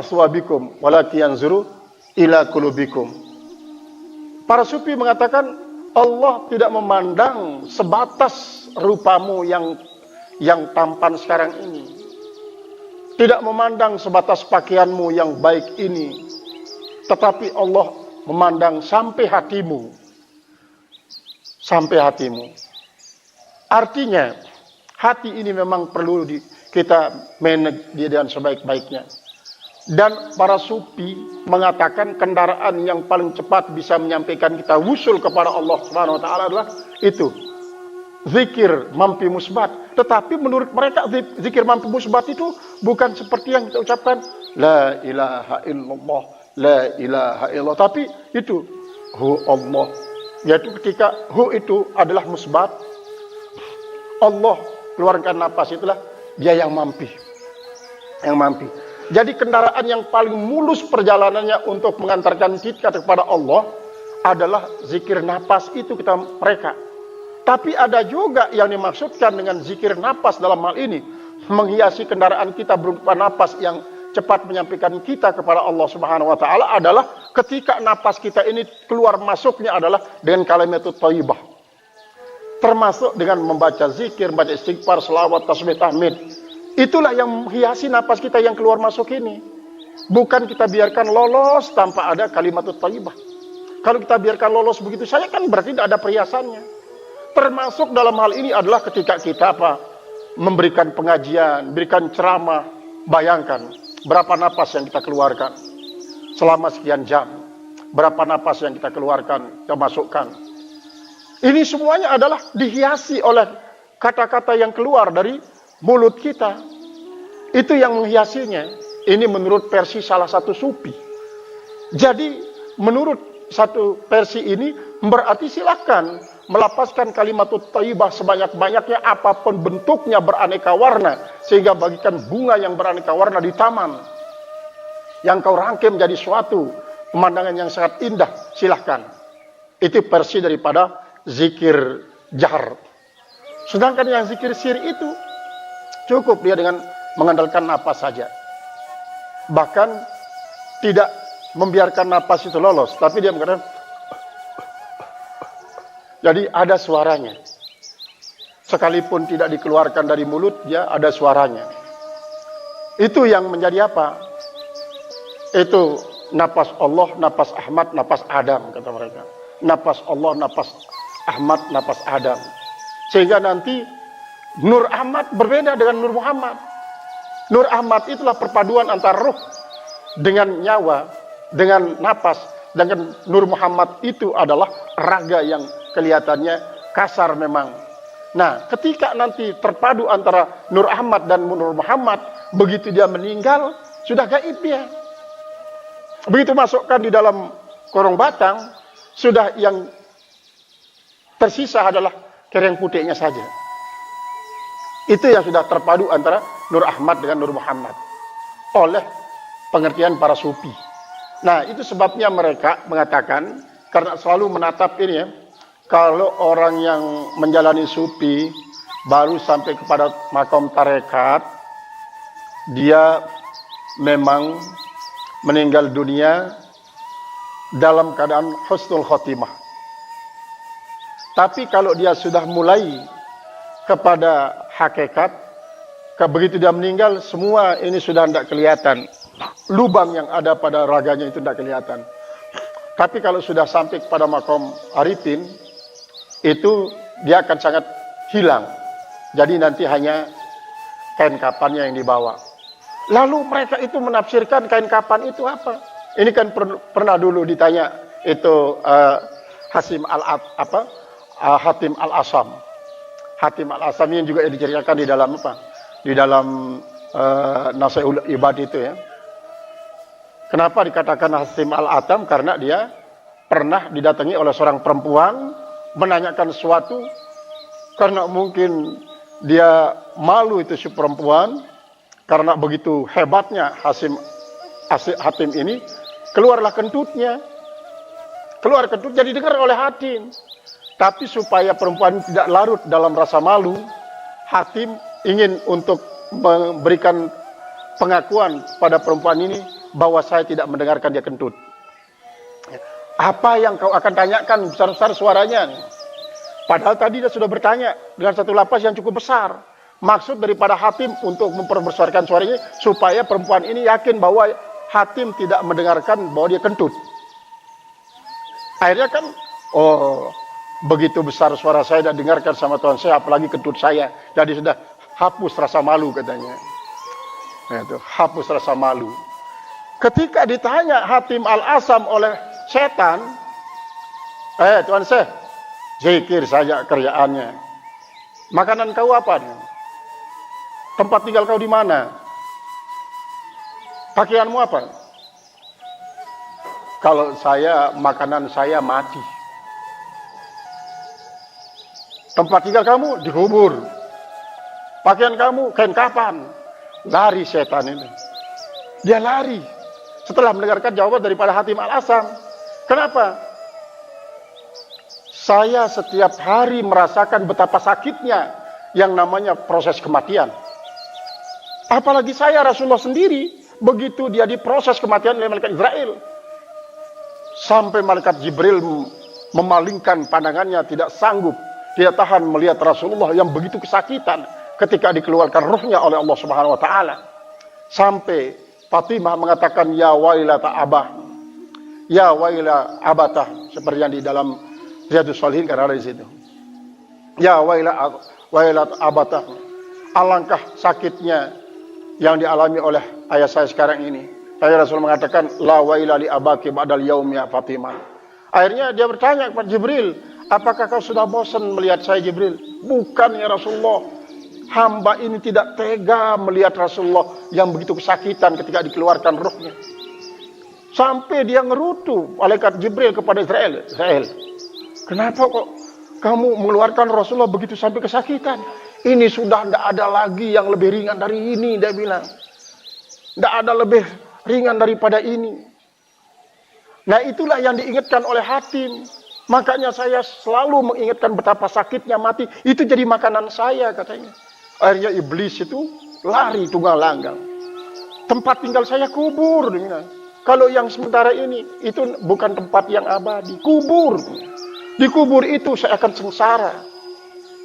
aswabikum walakin yanzuru ila qulubikum. Para sufi mengatakan Allah tidak memandang sebatas rupamu yang tampan sekarang ini. Tidak memandang sebatas pakaianmu yang baik ini. Tetapi Allah memandang sampai hatimu. Sampai hatimu. Artinya, hati ini memang perlu kita manage dia dengan sebaik-baiknya. Dan para sufi mengatakan kendaraan yang paling cepat bisa menyampaikan kita wusul kepada Allah Subhanahu wa taala adalah itu. Zikir mampi musbat. Tetapi menurut mereka zikir mampi musbat itu bukan seperti yang kita ucapkan la ilaha illallah, la ilaha illallah, tapi itu hu Allah. Yaitu ketika hu itu adalah musbat, Allah keluarkan napas, itulah dia yang mampi. Yang mampi. Jadi kendaraan yang paling mulus perjalanannya untuk mengantarkan kita kepada Allah adalah zikir napas itu mereka. Tapi ada juga yang dimaksudkan dengan zikir napas dalam hal ini, menghiasi kendaraan kita berupa napas yang cepat menyampaikan kita kepada Allah Subhanahu wa taala adalah ketika napas kita ini keluar masuknya adalah dengan kalimatut thayyibah. Termasuk dengan membaca zikir, membaca istighfar, selawat, tasbih, tahmid. Itulah yang menghiasi napas kita yang keluar masuk ini. Bukan kita biarkan lolos tanpa ada kalimatut thayyibah. Kalau kita biarkan lolos begitu saja kan berarti tidak ada perhiasannya. Termasuk dalam hal ini adalah ketika kita memberikan pengajian, berikan ceramah. Bayangkan berapa napas yang kita keluarkan selama sekian jam. Berapa napas yang kita keluarkan, kita masukkan. Ini semuanya adalah dihiasi oleh kata-kata yang keluar dari mulut kita. Itu yang menghiasinya. Ini menurut versi salah satu sufi. Jadi menurut satu versi ini berarti silakan melapaskan kalimatut thayyibah sebanyak-banyaknya apapun bentuknya beraneka warna, sehingga bagikan bunga yang beraneka warna di taman yang kau rangkai menjadi suatu pemandangan yang sangat indah, silahkan. Itu versi daripada zikir jahar. Sedangkan yang zikir sir itu cukup dia dengan mengandalkan napas saja. Bahkan tidak membiarkan napas itu lolos, tapi dia mengatakan, jadi ada suaranya. Sekalipun tidak dikeluarkan dari mulut, dia ada suaranya. Itu yang menjadi apa? Itu napas Allah, napas Ahmad, napas Adam, kata mereka. Napas Allah, napas Ahmad, napas Adam. Sehingga nanti Nur Ahmad berbeda dengan Nur Muhammad. Nur Ahmad itulah perpaduan antara ruh dengan nyawa, dengan napas. Dengan Nur Muhammad itu adalah raga yang kelihatannya kasar memang. Nah, ketika nanti terpadu antara Nur Ahmad dan Nur Muhammad, begitu dia meninggal, sudah gaib dia. Begitu masukkan di dalam korong batang, sudah yang tersisa adalah kereng putihnya saja. Itu yang sudah terpadu antara Nur Ahmad dengan Nur Muhammad oleh pengertian para sufi. Nah, itu sebabnya mereka mengatakan, karena selalu menatap ini ya, kalau orang yang menjalani sufi baru sampai kepada makom tarekat, dia memang meninggal dunia dalam keadaan husnul khotimah. Tapi kalau dia sudah mulai kepada hakikat, begitu dia meninggal, semua ini sudah tidak kelihatan. Lubang yang ada pada raganya itu tidak kelihatan. Tapi kalau sudah sampai kepada makom arifin, itu dia akan sangat hilang. Jadi nanti hanya kain kapannya yang dibawa. Lalu mereka itu menafsirkan kain kapan itu apa? Ini kan pernah dulu ditanya itu Hatim Al-Asam. Hatim Al-Asam yang juga diceritakan di dalam apa? Di dalam Nasihatul Ibad itu ya. Kenapa dikatakan Hatim Al-Asam? Karena dia pernah didatangi oleh seorang perempuan menanyakan sesuatu, karena mungkin dia malu itu si perempuan, karena begitu hebatnya Hatim ini, keluarlah kentutnya. Keluar kentut jadi dengar oleh Hatim. Tapi supaya perempuan tidak larut dalam rasa malu, Hatim ingin untuk memberikan pengakuan pada perempuan ini bahwa saya tidak mendengarkan dia kentut. Apa yang kau akan tanyakan besar-besar suaranya? Padahal tadi dia sudah bertanya dengan satu lapas yang cukup besar. Maksud daripada Hatim untuk memperbesarkan suaranya supaya perempuan ini yakin bahwa Hatim tidak mendengarkan bahwa dia kentut. Akhirnya kan, oh begitu besar suara saya dan dengarkan sama Tuhan saya, apalagi kentut saya. Jadi sudah hapus rasa malu katanya. Nah, itu hapus rasa malu. Ketika ditanya Hatim Al-Asam oleh setan, Tuan Syekh, zikir saja kerjaannya. Makanan kau apa? Tempat tinggal kau di mana? Pakaianmu apa? Kalau saya, makanan saya mati. Tempat tinggal kamu dikubur. Pakaian kamu kain kapan? Lari setan ini. Dia lari setelah mendengarkan jawaban daripada Hatim Al-Asam. Kenapa? Saya setiap hari merasakan betapa sakitnya yang namanya proses kematian. Apalagi saya Rasulullah sendiri, begitu dia diproses kematian oleh malaikat Israel, sampai malaikat Jibril memalingkan pandangannya, tidak sanggup, tidak tahan melihat Rasulullah yang begitu kesakitan ketika dikeluarkan ruhnya oleh Allah Subhanahu wa taala. Sampai Fatimah mengatakan, ya wailata abah, ya waila abatah, seperti yang di dalam Riyadhus Shalihin kan ada di situ. Ya wailat abatah, alangkah sakitnya yang dialami oleh ayah saya sekarang ini. Saya Rasul mengatakan, la waila li abaki ba'dal yaum ya Fatimah. Akhirnya dia bertanya kepada Jibril, apakah kau sudah bosan melihat saya Jibril? Bukan ya Rasulullah. Hamba ini tidak tega melihat Rasulullah yang begitu kesakitan ketika dikeluarkan ruhnya. Sampai dia ngerutu malaikat Jibril kepada Israel. Kenapa kok kamu mengeluarkan Rasulullah begitu sampai kesakitan? Ini sudah tidak ada lagi yang lebih ringan dari ini, dia bilang. Tidak ada lebih ringan daripada ini. Nah, itulah yang diingatkan oleh Hatim. Makanya saya selalu mengingatkan betapa sakitnya mati. Itu jadi makanan saya katanya. Akhirnya iblis itu lari tunggang langgang. Tempat tinggal saya kubur. Kalau yang sementara ini, itu bukan tempat yang abadi, kubur. Di kubur itu saya akan sengsara.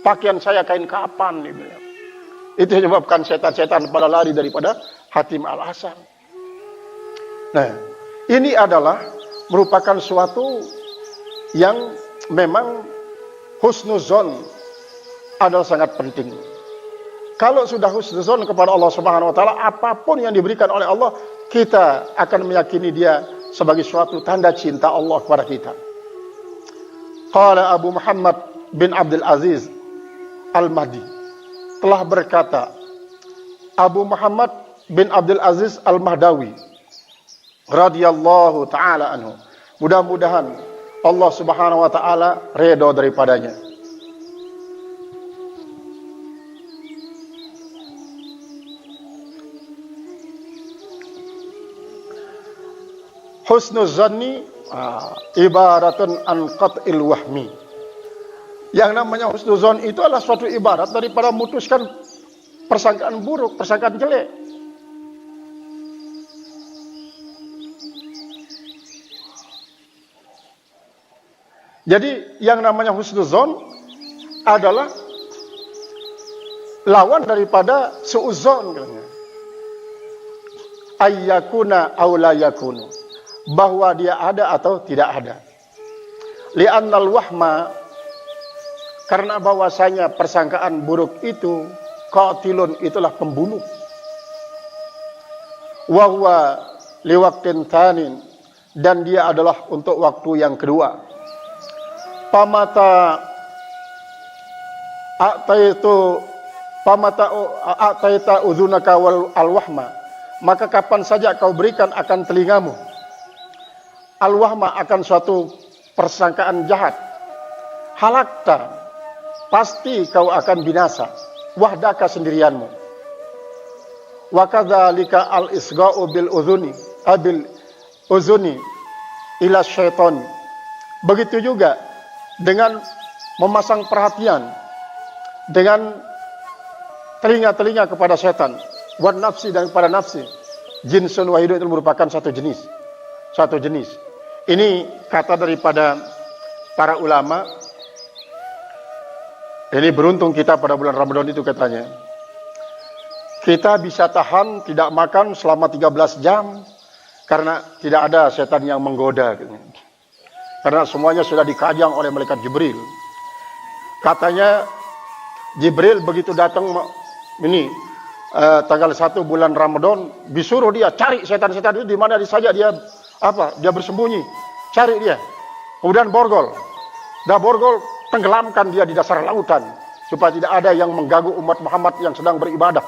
Pakaian saya kain kapan, dia bilang. Itu menyebabkan setan-setan pada lari daripada Hatim Al-Asam. Nah, ini adalah merupakan suatu yang memang husnuzon adalah sangat penting. Kalau sudah husnuzon kepada Allah Subhanahu wa taala, apapun yang diberikan oleh Allah, kita akan meyakini dia sebagai suatu tanda cinta Allah kepada kita. Qala Abu Muhammad bin Abdul Aziz Al-Mahdi telah berkata, Abu Muhammad bin Abdul Aziz Al-Mahdawi radhiyallahu taala anhu, mudah-mudahan Allah Subhanahu wa taala redha daripadanya. Husnuz zanni ibaratun an qat'il wahmi. Yang namanya husnuzon itu adalah suatu ibarat daripada memutuskan persangkaan buruk, persangkaan jelek. Jadi yang namanya husnuzon adalah lawan daripada suuzon, katanya. Ayyakuna aw la yakunu, bahwa dia ada atau tidak ada. Li'annal wahma, karena bahwasanya persangkaan buruk itu qatilun, itulah pembunuh. Wa huwa liwaqtin tsanin, dan dia adalah untuk waktu yang kedua. Pamata a'taita udhunaka wal alwahma, maka kapan saja kau berikan akan telingamu al-wahma, akan suatu persangkaan jahat, halakta, pasti kau akan binasa, wahdaka, sendirianmu. Wa kadzalika al-isgha'u bil uzuni ila syaitan, begitu juga dengan memasang perhatian dengan telinga-telinga kepada setan, wan nafsi, dan kepada nafsi. Jinsun wahidun, itu merupakan satu jenis. Ini kata daripada para ulama. Ini beruntung kita pada bulan Ramadan itu, katanya. Kita bisa tahan tidak makan selama 13 jam karena tidak ada setan yang menggoda. Karena semuanya sudah dikajang oleh malaikat Jibril. Katanya Jibril begitu datang ini tanggal 1 bulan Ramadan, disuruh dia cari setan-setan itu di mana saja dia bersembunyi, cari dia. Kemudian borgol tenggelamkan dia di dasar lautan supaya tidak ada yang mengganggu umat Muhammad yang sedang beribadah.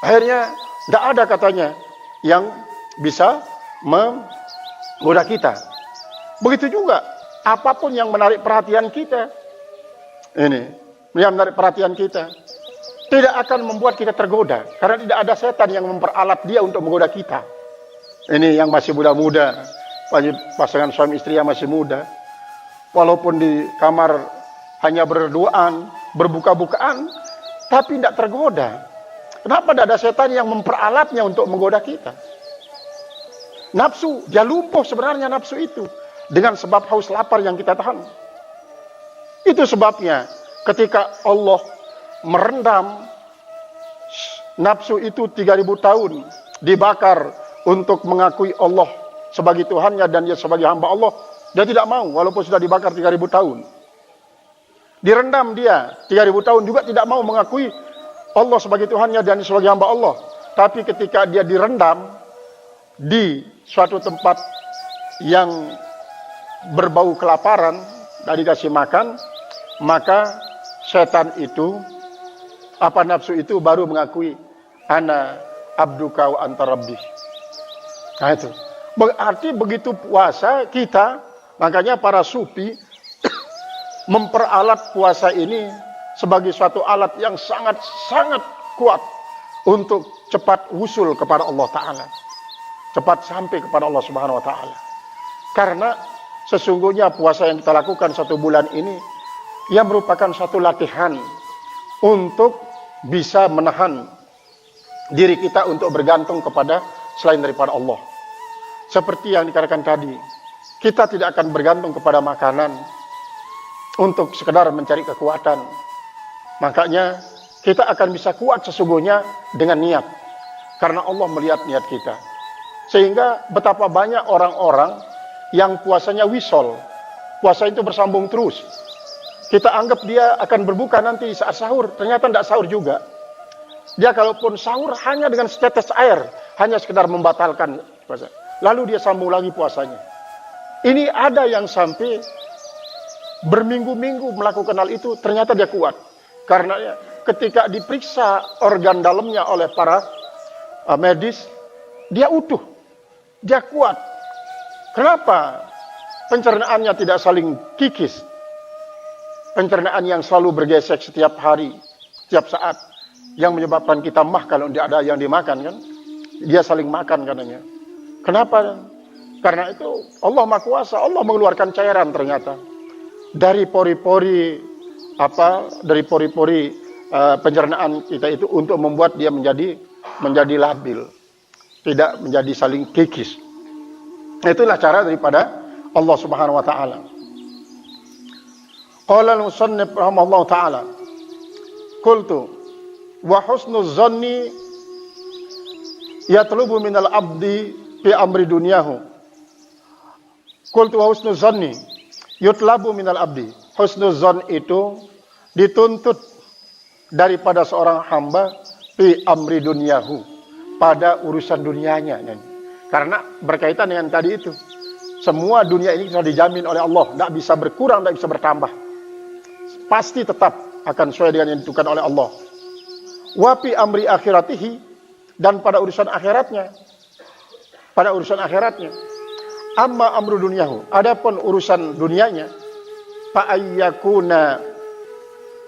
Akhirnya tidak ada, katanya, yang bisa menggoda kita. Begitu juga apapun yang menarik perhatian kita, yang menarik perhatian kita tidak akan membuat kita tergoda, karena tidak ada setan yang memperalat dia untuk menggoda kita. Ini yang masih muda-muda, pasangan suami istri yang masih muda, walaupun di kamar hanya berduaan, berbuka-bukaan, tapi tidak tergoda. Kenapa tidak ada setan yang memperalatnya untuk menggoda kita? Nafsu, dia lumpuh sebenarnya nafsu itu, dengan sebab haus lapar yang kita tahan. Itu sebabnya ketika Allah merendam nafsu itu 3000 tahun, dibakar untuk mengakui Allah sebagai Tuhannya dan dia sebagai hamba Allah, dia tidak mau, walaupun sudah dibakar 3000 tahun. Direndam dia 3000 tahun juga tidak mau mengakui Allah sebagai Tuhannya dan sebagai hamba Allah. Tapi ketika dia direndam di suatu tempat yang berbau kelaparan, tidak dikasih makan, maka setan itu, nafsu itu baru mengakui, ana abduka wa anta rabbi. Nah itu berarti begitu puasa kita, makanya para sufi memperalat puasa ini sebagai suatu alat yang sangat-sangat kuat untuk cepat wusul kepada Allah Ta'ala, cepat sampai kepada Allah Subhanahu Wa Ta'ala. Karena sesungguhnya puasa yang kita lakukan 1 bulan ini, yang merupakan satu latihan untuk bisa menahan diri kita untuk bergantung kepada selain daripada Allah. Seperti yang dikatakan tadi, kita tidak akan bergantung kepada makanan untuk sekedar mencari kekuatan. Makanya kita akan bisa kuat sesungguhnya dengan niat, karena Allah melihat niat kita. Sehingga betapa banyak orang-orang yang puasanya wisol, puasa itu bersambung terus. Kita anggap dia akan berbuka nanti saat sahur, ternyata tidak sahur juga. Dia kalaupun sahur hanya dengan setetes air, hanya sekedar membatalkan puasa. Lalu dia sambung lagi puasanya. Ini ada yang sampai berminggu-minggu melakukan hal itu, ternyata dia kuat. Karena ketika diperiksa organ dalamnya oleh para medis, dia utuh, dia kuat. Kenapa? Pencernaannya tidak saling kikis. Pencernaan yang selalu bergesek setiap hari, setiap saat, yang menyebabkan kita mah kalau tidak ada yang dimakan kan? Dia saling makan katanya. Kenapa? Karena itu Allah Maha Kuasa, Allah mengeluarkan cairan ternyata dari pori-pori dari pori-pori pencernaan kita itu untuk membuat dia menjadi labil, tidak menjadi saling kikis. Itulah cara daripada Allah Subhanahu wa taala. Qala al-musannif rahimahullah taala, qultu wa husnuz zanni yatlubu minal abdi fi amri dunyahu. Qultu wa husnuz zanni yutlabu minal abdi. Husnuz zan itu dituntut daripada seorang hamba fi amri dunyahu, pada urusan dunianya. Karena berkaitan dengan tadi itu, semua dunia ini sudah dijamin oleh Allah, tidak bisa berkurang, tidak bisa bertambah, pasti tetap akan sesuai dengan yang ditentukan oleh Allah. Wa fi amri akhiratihi, dan pada urusan akhiratnya, amma amru dunyahu, adapun urusan dunianya, fa ayyakuna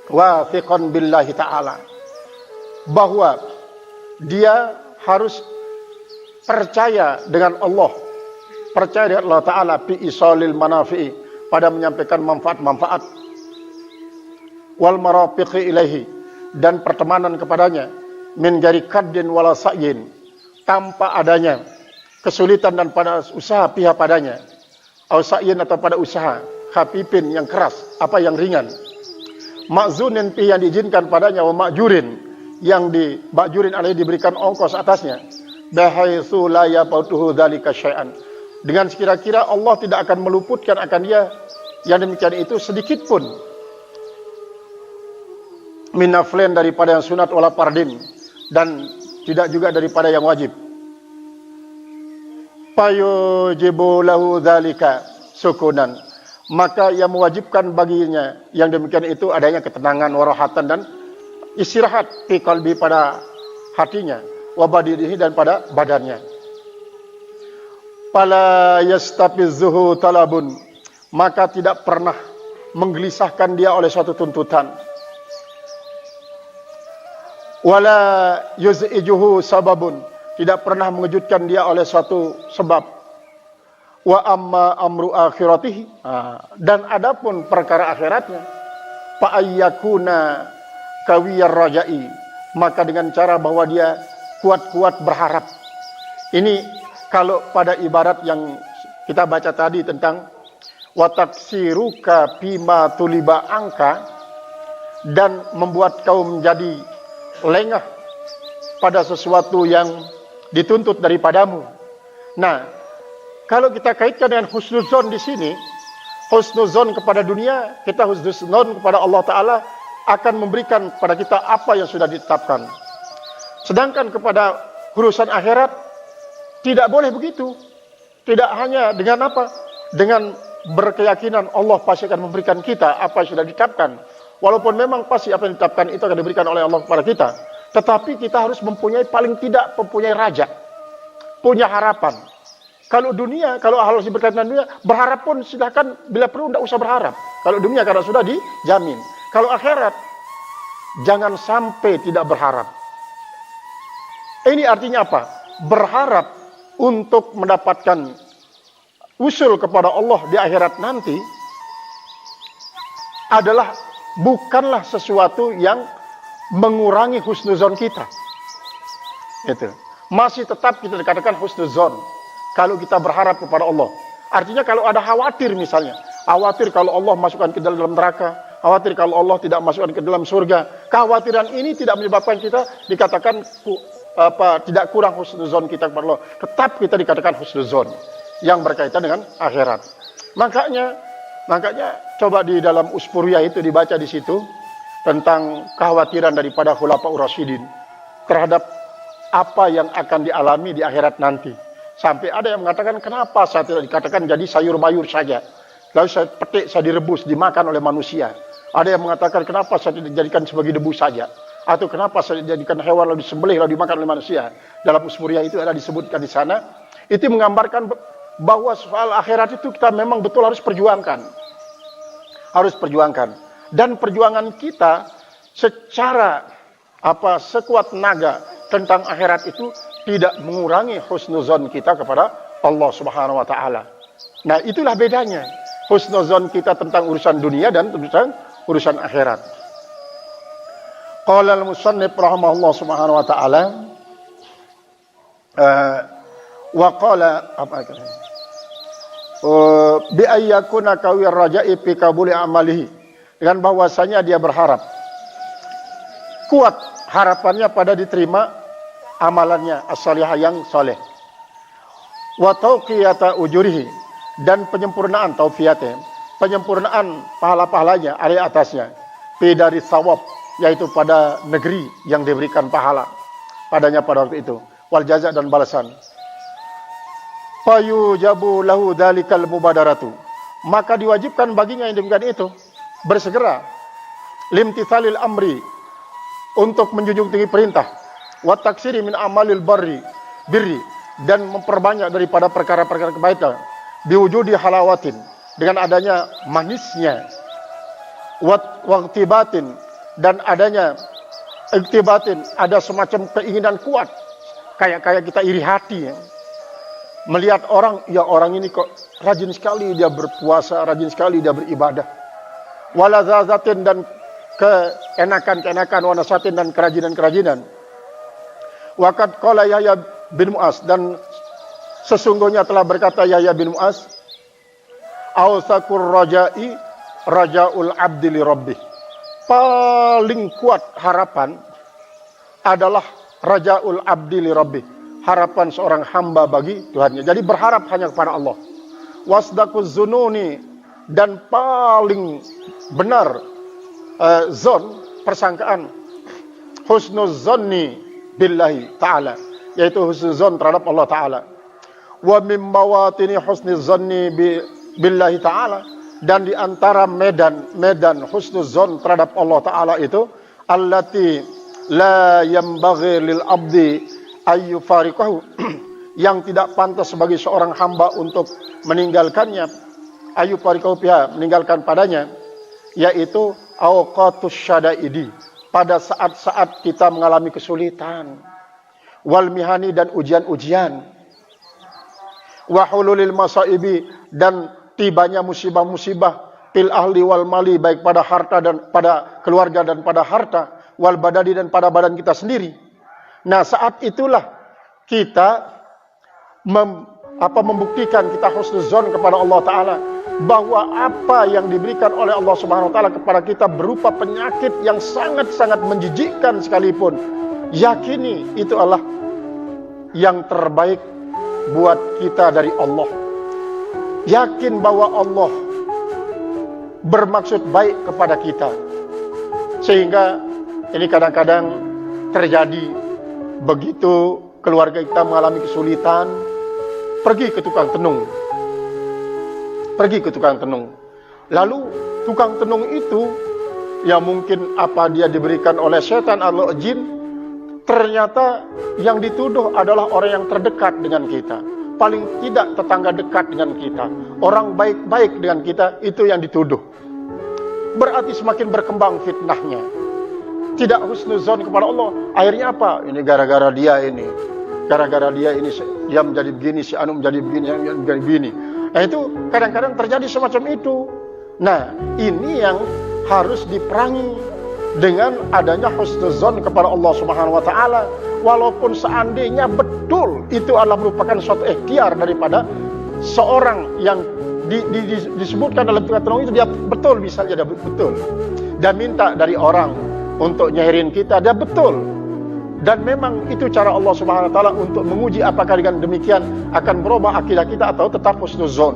wathiqan billahi ta'ala, bahwa dia harus percaya dengan Allah, percaya dengan Allah Ta'ala, fi isalil manafi'i, pada menyampaikan manfaat-manfaat, wal marafiqi ilaihi, dan pertemanan kepadanya, min gari kaddin wala sa'yin, tanpa adanya kesulitan dan pada usaha pihak padanya, au sa'yin, atau pada usaha khafifin yang keras, yang ringan, ma'zunin pi, yang diizinkan padanya, wa ma'jurin, yang ma'jurin alaihi, diberikan ongkos atasnya, bahaitsu la yafutuhu dzalika syai'an, dengan sekira-kira Allah tidak akan meluputkan akan dia yang demikian itu sedikit pun, minaflen, daripada yang sunat, wala fardin, dan tidak juga daripada yang wajib. Fayujibu lahu dzalika sukunan, maka yang mewajibkan baginya yang demikian itu adanya ketenangan, warahatan, dan istirahat fi qalbi, pada hatinya, wa badinihi, dan pada badannya. Fala yastafizuhu talabun, maka tidak pernah menggelisahkan dia oleh suatu tuntutan. Wala yuz'ijuhu sababun, tidak pernah mengejutkan dia oleh suatu sebab. Wa amma amru akhiratihi, dan adapun perkara akhiratnya, fa ayyakuna kawiyar raja'i, maka dengan cara bahwa dia kuat-kuat berharap. Ini kalau pada ibarat yang kita baca tadi tentang wa taksiruka bima tuliba angka, dan membuat kau menjadi lengah pada sesuatu yang dituntut daripadamu. Nah, kalau kita kaitkan dengan husnuzon di sini, husnuzon kepada dunia, kita husnuzon kepada Allah Ta'ala akan memberikan kepada kita apa yang sudah ditetapkan. Sedangkan kepada urusan akhirat tidak boleh begitu. Tidak hanya dengan dengan berkeyakinan Allah pasti akan memberikan kita apa yang sudah ditetapkan. Walaupun memang pasti apa yang ditetapkan itu akan diberikan oleh Allah kepada kita, tetapi kita harus paling tidak mempunyai raja, punya harapan. Kalau dunia, kalau hal yang berkaitan dengan dunia, berharap pun silahkan, bila perlu tidak usah berharap. Kalau dunia karena sudah dijamin. Kalau akhirat, jangan sampai tidak berharap. Ini artinya apa? Berharap untuk mendapatkan usul kepada Allah di akhirat nanti adalah bukanlah sesuatu yang mengurangi husnuzon kita. Itu. Masih tetap kita dikatakan husnuzon kalau kita berharap kepada Allah. Artinya kalau ada khawatir misalnya, khawatir kalau Allah masukkan ke dalam neraka, khawatir kalau Allah tidak masukkan ke dalam surga, kekhawatiran ini tidak menyebabkan kita dikatakan tidak kurang husnuzon kita kepada Allah. Tetap kita dikatakan husnuzon yang berkaitan dengan akhirat. Makanya coba di dalam Uspuriyah itu dibaca di situ tentang kekhawatiran daripada Khulafaur Rasyidin terhadap apa yang akan dialami di akhirat nanti. Sampai ada yang mengatakan, kenapa saya tidak dikatakan jadi sayur mayur saja, lalu saya petik, saya direbus, dimakan oleh manusia. Ada yang mengatakan, kenapa saya tidak dijadikan sebagai debu saja, atau kenapa saya dijadikan hewan lalu disembelih lalu dimakan oleh manusia. Dalam Uspuriyah itu ada disebutkan di sana. Itu menggambarkan bahwa soal akhirat itu kita memang betul harus perjuangkan. Harus perjuangkan. Dan perjuangan kita secara sekuat tenaga tentang akhirat itu tidak mengurangi husnuzon kita kepada Allah Subhanahu wa taala. Nah, itulah bedanya. Husnuzon kita tentang urusan dunia dan tentang urusan akhirat. Qala al-musannif rahimahullah subhanahu wa ta'ala wa qala bi ayyakuna kawir raja'i fi qabuli amalihi, dengan bahwasanya dia berharap kuat harapannya pada diterima amalannya as-salihah yang saleh, wa tauqiyata ujurihi, dan penyempurnaan taufiyatnya, penyempurnaan pahala-pahalanya ada atasnya, fi dari sawab, yaitu pada negeri yang diberikan pahala padanya pada waktu itu, wal jaza, dan balasan. Fayujabu lahu dalikal mubadaratu, maka diwajibkan baginya yang demikian itu bersegera, limtithalil amri, untuk menjunjung tinggi perintah, wa taksiri min amalil birri, dan memperbanyak daripada perkara-perkara kebaikan, biwujudi halawatin, dengan adanya manisnya, waktibatin, dan adanya iktibatin, ada semacam keinginan kuat, kayak kita iri hati ya. Melihat orang, ya orang ini kok rajin sekali dia berpuasa, rajin sekali dia beribadah. Walazazatin, dan keenakan-keenakan, wanasatin, dan kerajinan-kerajinan. Waqad qala Yahya bin Mu'az, dan sesungguhnya telah berkata Yahya bin Mu'az, awsakur raja'i raja'ul abdi li rabbih, paling kuat harapan adalah raja'ul abdi li rabbih, harapan seorang hamba bagi Tuhannya. Jadi berharap hanya kepada Allah. Wasdaquz zununi, dan paling benar zon, persangkaan, husnuz zonni billahi ta'ala, yaitu husnuzon terhadap Allah Ta'ala. Wa min mawatini husniz zanni billahi ta'ala, dan di antara medan husnuzon terhadap Allah Ta'ala itu, allati la yambaghi lil abdi ayyufariqahu, yang tidak pantas bagi seorang hamba untuk meninggalkannya, ayyufariqahu biha, meninggalkan padanya, yaitu awqatus syadaidi, pada saat-saat kita mengalami kesulitan, wal mihani, dan ujian-ujian, wa hululil masaibi, dan tibanya musibah-musibah, fil ahli wal mali, baik pada harta dan pada keluarga dan pada harta, wal badani, dan pada badan kita sendiri. Nah, saat itulah kita membuktikan kita husnuzon kepada Allah Ta'ala, bahwa apa yang diberikan oleh Allah Subhanahu wa Ta'ala kepada kita berupa penyakit yang sangat-sangat menjijikkan sekalipun, yakini itu adalah yang terbaik buat kita dari Allah. Yakin bahwa Allah bermaksud baik kepada kita. Sehingga ini kadang-kadang terjadi, begitu keluarga kita mengalami kesulitan, pergi ke tukang tenung. Lalu tukang tenung itu, ya mungkin apa dia diberikan oleh setan atau jin, ternyata yang dituduh adalah orang yang terdekat dengan kita, paling tidak tetangga dekat dengan kita, orang baik-baik dengan kita, itu yang dituduh. Berarti semakin berkembang fitnahnya, tidak husnuzon kepada Allah. Akhirnya apa? Ini gara-gara dia ini, dia menjadi begini, si anu menjadi begini, yang menjadi begini. Nah, itu kadang-kadang terjadi semacam itu. Nah, ini yang harus diperangi, dengan adanya husnuzon kepada Allah Subhanahu wa taala, walaupun seandainya betul itu adalah merupakan suatu ikhtiar daripada seorang yang disebutkan dalam perkataan itu, dia betul bisa jadi betul. Dan minta dari orang untuk nyahirin kita, dia betul. Dan memang itu cara Allah Subhanahu wa taala untuk menguji apakah dengan demikian akan berubah akidah kita atau tetap husnuzon.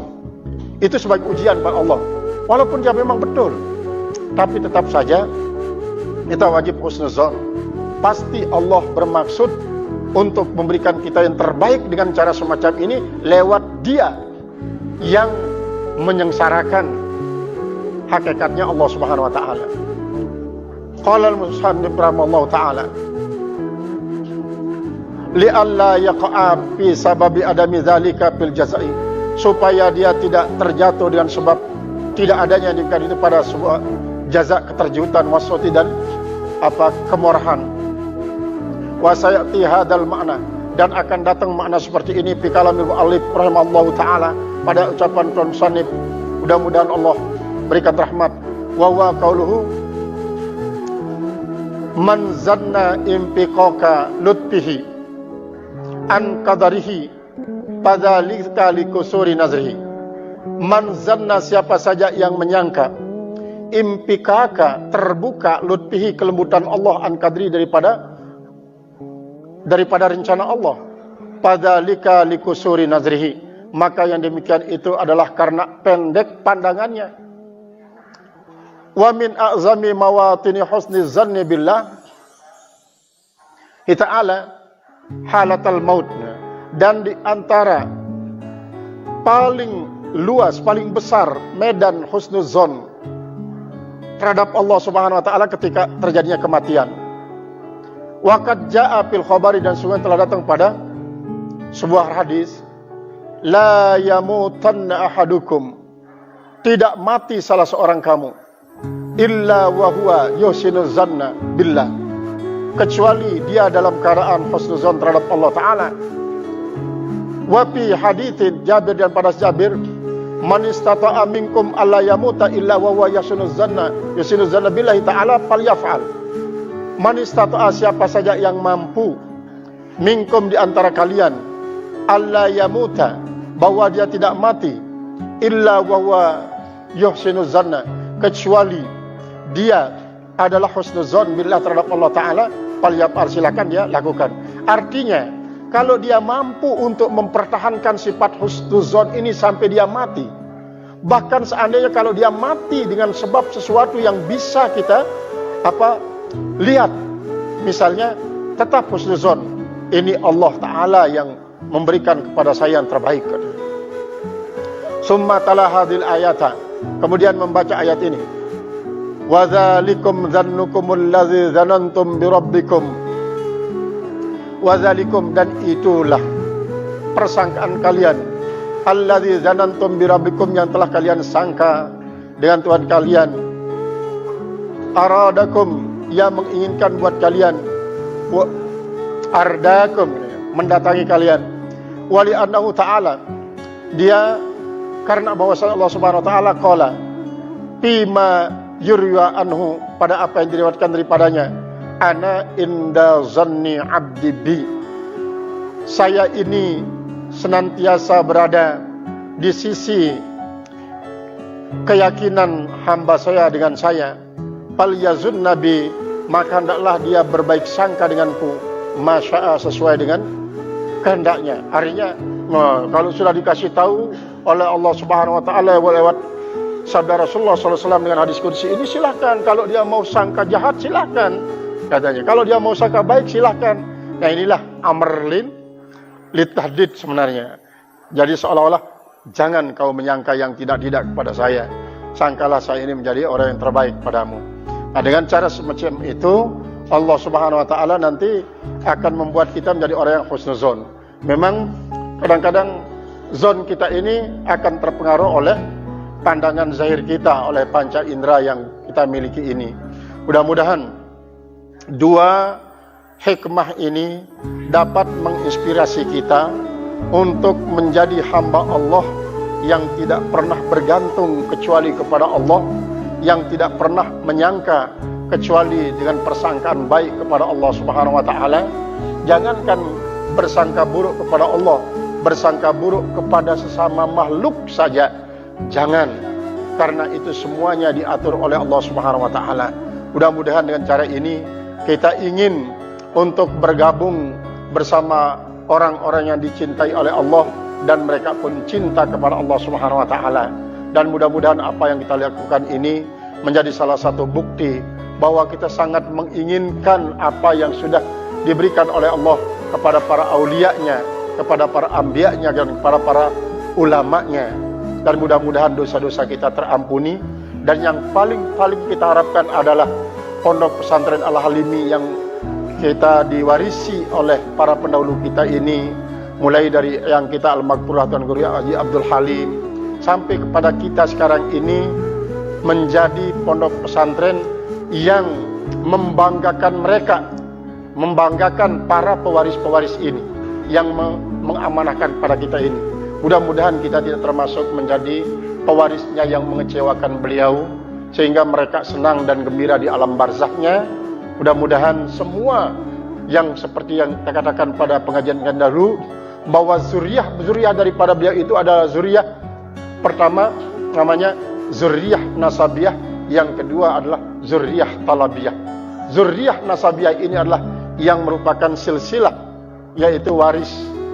Itu sebagai ujian pada Allah. Walaupun dia memang betul, tapi tetap saja kita wajib husnuzon. Pasti Allah bermaksud untuk memberikan kita yang terbaik dengan cara semacam ini lewat dia yang menyengsarakan hakikatnya Allah Subhanahu wa taala. Qala al-musannif rahimahullah taala li'alla yaqa'a fi sababi adami dzalika fil jazai, supaya dia tidak terjatuh dengan sebab tidak adanya demikian itu pada sebuah jaza, keterjutan, waswati dan kemurahan. Wa sayati hadzal makna, dan akan datang makna seperti ini fi kalamil muallif rahimallahu taala, pada ucapan tuan musannif, mudah-mudahan Allah berikan rahmat. Wa huwa qauluhu man zanna impiqaka lutfihi an qadarihi fadzalika likusuri nazrihi. Man zanna, siapa saja yang menyangka, impikaka, terbuka, lutfihi, kelembutan Allah, an qadri, daripada rencana Allah, fadzalika likusuri nazrihi, maka yang demikian itu adalah karena pendek pandangannya. Wa min a'zami mawatini husni zanni billah ta'ala halatal maut, dan di antara paling luas, paling besar medan husnuzon terhadap Allah Subhanahu wa taala ketika terjadinya kematian. Waqad jaa fil khabari, dan sungguh telah datang pada sebuah hadis, la yamutanna ahadukum, tidak mati salah seorang kamu, illa wa huwa yuhsinu zanna billah, kecuali dia dalam keadaan husnuzon terhadap Allah taala. Wa fi haditsin Jabir, dan pada Jabir, man istata'a minkum alla yamuta illa wa huwa yuhsinu zanna billahi ta'ala falyaf'al. Man istata'a, siapa saja yang mampu, minkum, di antara kalian, alla yamuta, bahwa dia tidak mati, illa wa huwa yuhsinu zanna, kecuali dia adalah husnuzon billah terhadap Allah taala, falyaf'al, silakan dia lakukan. Artinya, kalau dia mampu untuk mempertahankan sifat husnuzon ini sampai dia mati, bahkan seandainya kalau dia mati dengan sebab sesuatu yang bisa kita lihat, misalnya, tetap husnuzon, ini Allah taala yang memberikan kepada saya yang terbaik. Summa tala hadil ayata, kemudian membaca ayat ini, wa dzalikum dzannukumul ladzi dzanantum bi rabbikum, wa dzalikum, dan itulah persangkaan kalian, alladzi dzanantum bi rabbikum, yang telah kalian sangka dengan Tuhan kalian, aradakum, yang menginginkan buat kalian, ardakum, mendatangi kalian, wali annahu ta'ala, dia karena bahwasanya Allah Subhanahu wa taala qala bima yurwa anhu, pada apa yang diriwayatkan daripadanya, ana inda zanni abdi bi, saya ini senantiasa berada di sisi keyakinan hamba saya dengan saya, fal yazun nabi, maka hendaklah dia berbaik sangka denganku, masya'a, sesuai dengan kehendaknya. Artinya, kalau sudah dikasih tahu oleh Allah Subhanahu wa taala lewat sabda Rasulullah SAW dengan hadis qudsi ini, silahkan. Kalau dia mau sangka jahat, silahkan, katanya. Kalau dia mau sangka baik, silahkan. Nah, inilah amrlin litahdid sebenarnya. Jadi seolah-olah, jangan kau menyangka yang tidak-tidak kepada saya, sangkalah saya ini menjadi orang yang terbaik padamu. Nah, dengan cara semacam itu, Allah Subhanahu wa taala nanti akan membuat kita menjadi orang yang husnuzon. Memang kadang-kadang zon kita ini akan terpengaruh oleh pandangan zahir kita, oleh panca indera yang kita miliki ini. Mudah-mudahan dua hikmah ini dapat menginspirasi kita untuk menjadi hamba Allah yang tidak pernah bergantung kecuali kepada Allah, yang tidak pernah menyangka kecuali dengan persangkaan baik kepada Allah Subhanahu wa taala. Jangankan bersangka buruk kepada Allah, bersangka buruk kepada sesama makhluk saja jangan, karena itu semuanya diatur oleh Allah Subhanahu wa taala. Mudah-mudahan dengan cara ini kita ingin untuk bergabung bersama orang-orang yang dicintai oleh Allah dan mereka pun cinta kepada Allah Subhanahu wa taala. Dan mudah-mudahan apa yang kita lakukan ini menjadi salah satu bukti bahwa kita sangat menginginkan apa yang sudah diberikan oleh Allah kepada para aulianya, kepada para anbiya'nya dan kepada para ulama'nya. Dan mudah-mudahan dosa-dosa kita terampuni. Dan yang paling kita harapkan adalah Pondok Pesantren Al-Halimi yang kita diwarisi oleh para pendahulu kita ini, mulai dari yang kita Al-Maghfurah Tuan Guru Haji Abdul Halim sampai kepada kita sekarang ini, menjadi pondok pesantren yang membanggakan mereka, membanggakan para pewaris-pewaris ini yang mengamanahkan pada kita ini. Mudah-mudahan kita tidak termasuk menjadi pewarisnya yang mengecewakan beliau, sehingga mereka senang dan gembira di alam barzahnya. Mudah-mudahan semua yang seperti yang kita katakan pada pengajian dahulu, bahwa zuriyah daripada beliau itu adalah zuriyah pertama namanya zuriyah nasabiyah, yang kedua adalah zuriyah talabiyah. Zuriyah nasabiyah ini adalah yang merupakan silsilah, yaitu waris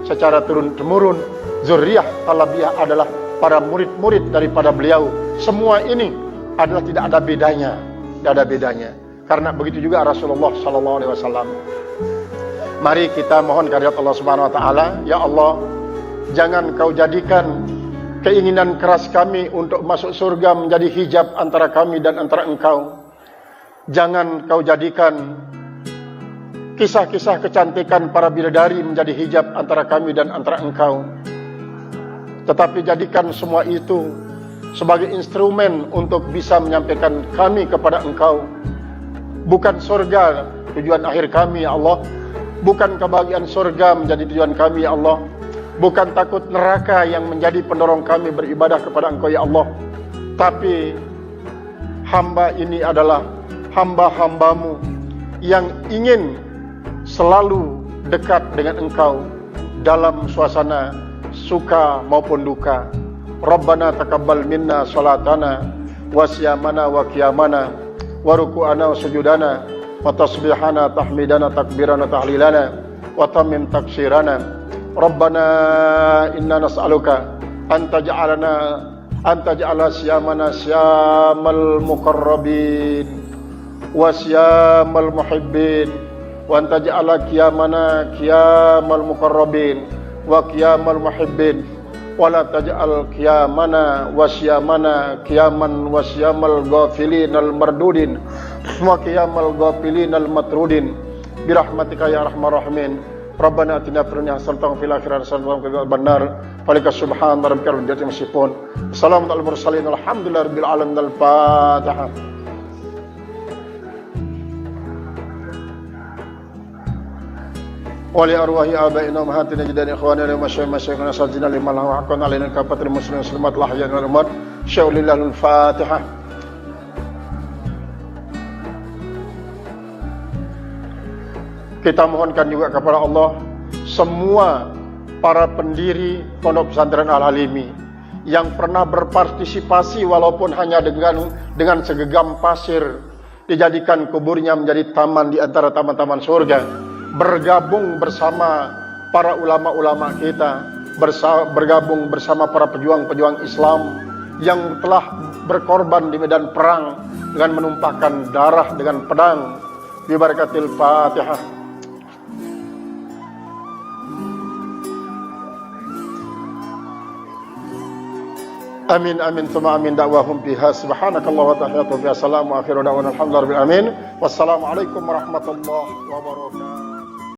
secara turun-temurun. Zuriyah talabiyah adalah para murid-murid daripada beliau. Semua ini adalah tidak ada bedanya, tidak ada bedanya. Karena begitu juga Rasulullah sallallahu alaihi wasallam. Mari kita mohon kehadirat Allah Subhanahu wa taala, ya Allah, jangan Kau jadikan keinginan keras kami untuk masuk surga menjadi hijab antara kami dan antara Engkau. Jangan Kau jadikan kisah-kisah kecantikan para bidadari menjadi hijab antara kami dan antara Engkau. Tetapi jadikan semua itu sebagai instrumen untuk bisa menyampaikan kami kepada Engkau. Bukan surga tujuan akhir kami, ya Allah. Bukan kebahagiaan surga menjadi tujuan kami, ya Allah. Bukan takut neraka yang menjadi pendorong kami beribadah kepada Engkau, ya Allah. Tapi hamba ini adalah hamba-hambamu yang ingin selalu dekat dengan Engkau dalam suasana suka maupun duka. Rabbana taqabbal minna salatana wa siyamana wa qiyamana wa ruku'ana wa sujudana wa tasbihana tahmidana takbirana tahlilana wa tamim taksirana. Rabbana inna nas'aluka an taj'ala siyamana siyamal muqarrabin wa siyamal muhibbin wa an taj'ala qiyamana qiyamal muqarrabin wa qiyamal muhibbin wa la taj'al qiyamana wa siyamana qiyaman wa siyamal ghafilin al mardudin wa qiyamal ghafilin al matrudin birahmatika ya arhamar rahimin. Rabbana atina fid dunya hasanatan wa fil akhirati hasanatan wa qina adzabannar. Walika subhana rabbika rabbil izzati amma yasifun. Wassalamu alal mursalin walhamdulillahi rabbil alamin. Al-Fatihah. Wa li arwahi abaina ummahatina jadani ikhwanina wa masyayikhina sajina liman lahu haqqan alaina kafatul muslimin muslimat lahyan wal amwat. Syaulillahi al-Fatihah. Kita mohonkan juga kepada Allah semua para pendiri Pondok Pesantren Al-Halimi yang pernah berpartisipasi walaupun hanya dengan segegam pasir, dijadikan kuburnya menjadi taman di antara taman-taman surga, bergabung bersama para ulama-ulama kita, bergabung bersama para pejuang-pejuang Islam yang telah berkorban di medan perang dengan menumpahkan darah dengan pedang. Bi barakatil Fatihah. Amin amin tsumma amin da'wahum fiha subhanakallah wa tahiyatu fiha. Assalamu akhiru da'wana alhamdulillahi rabbil alamin. Wassalamu alaikum warahmatullahi wabarakatuh.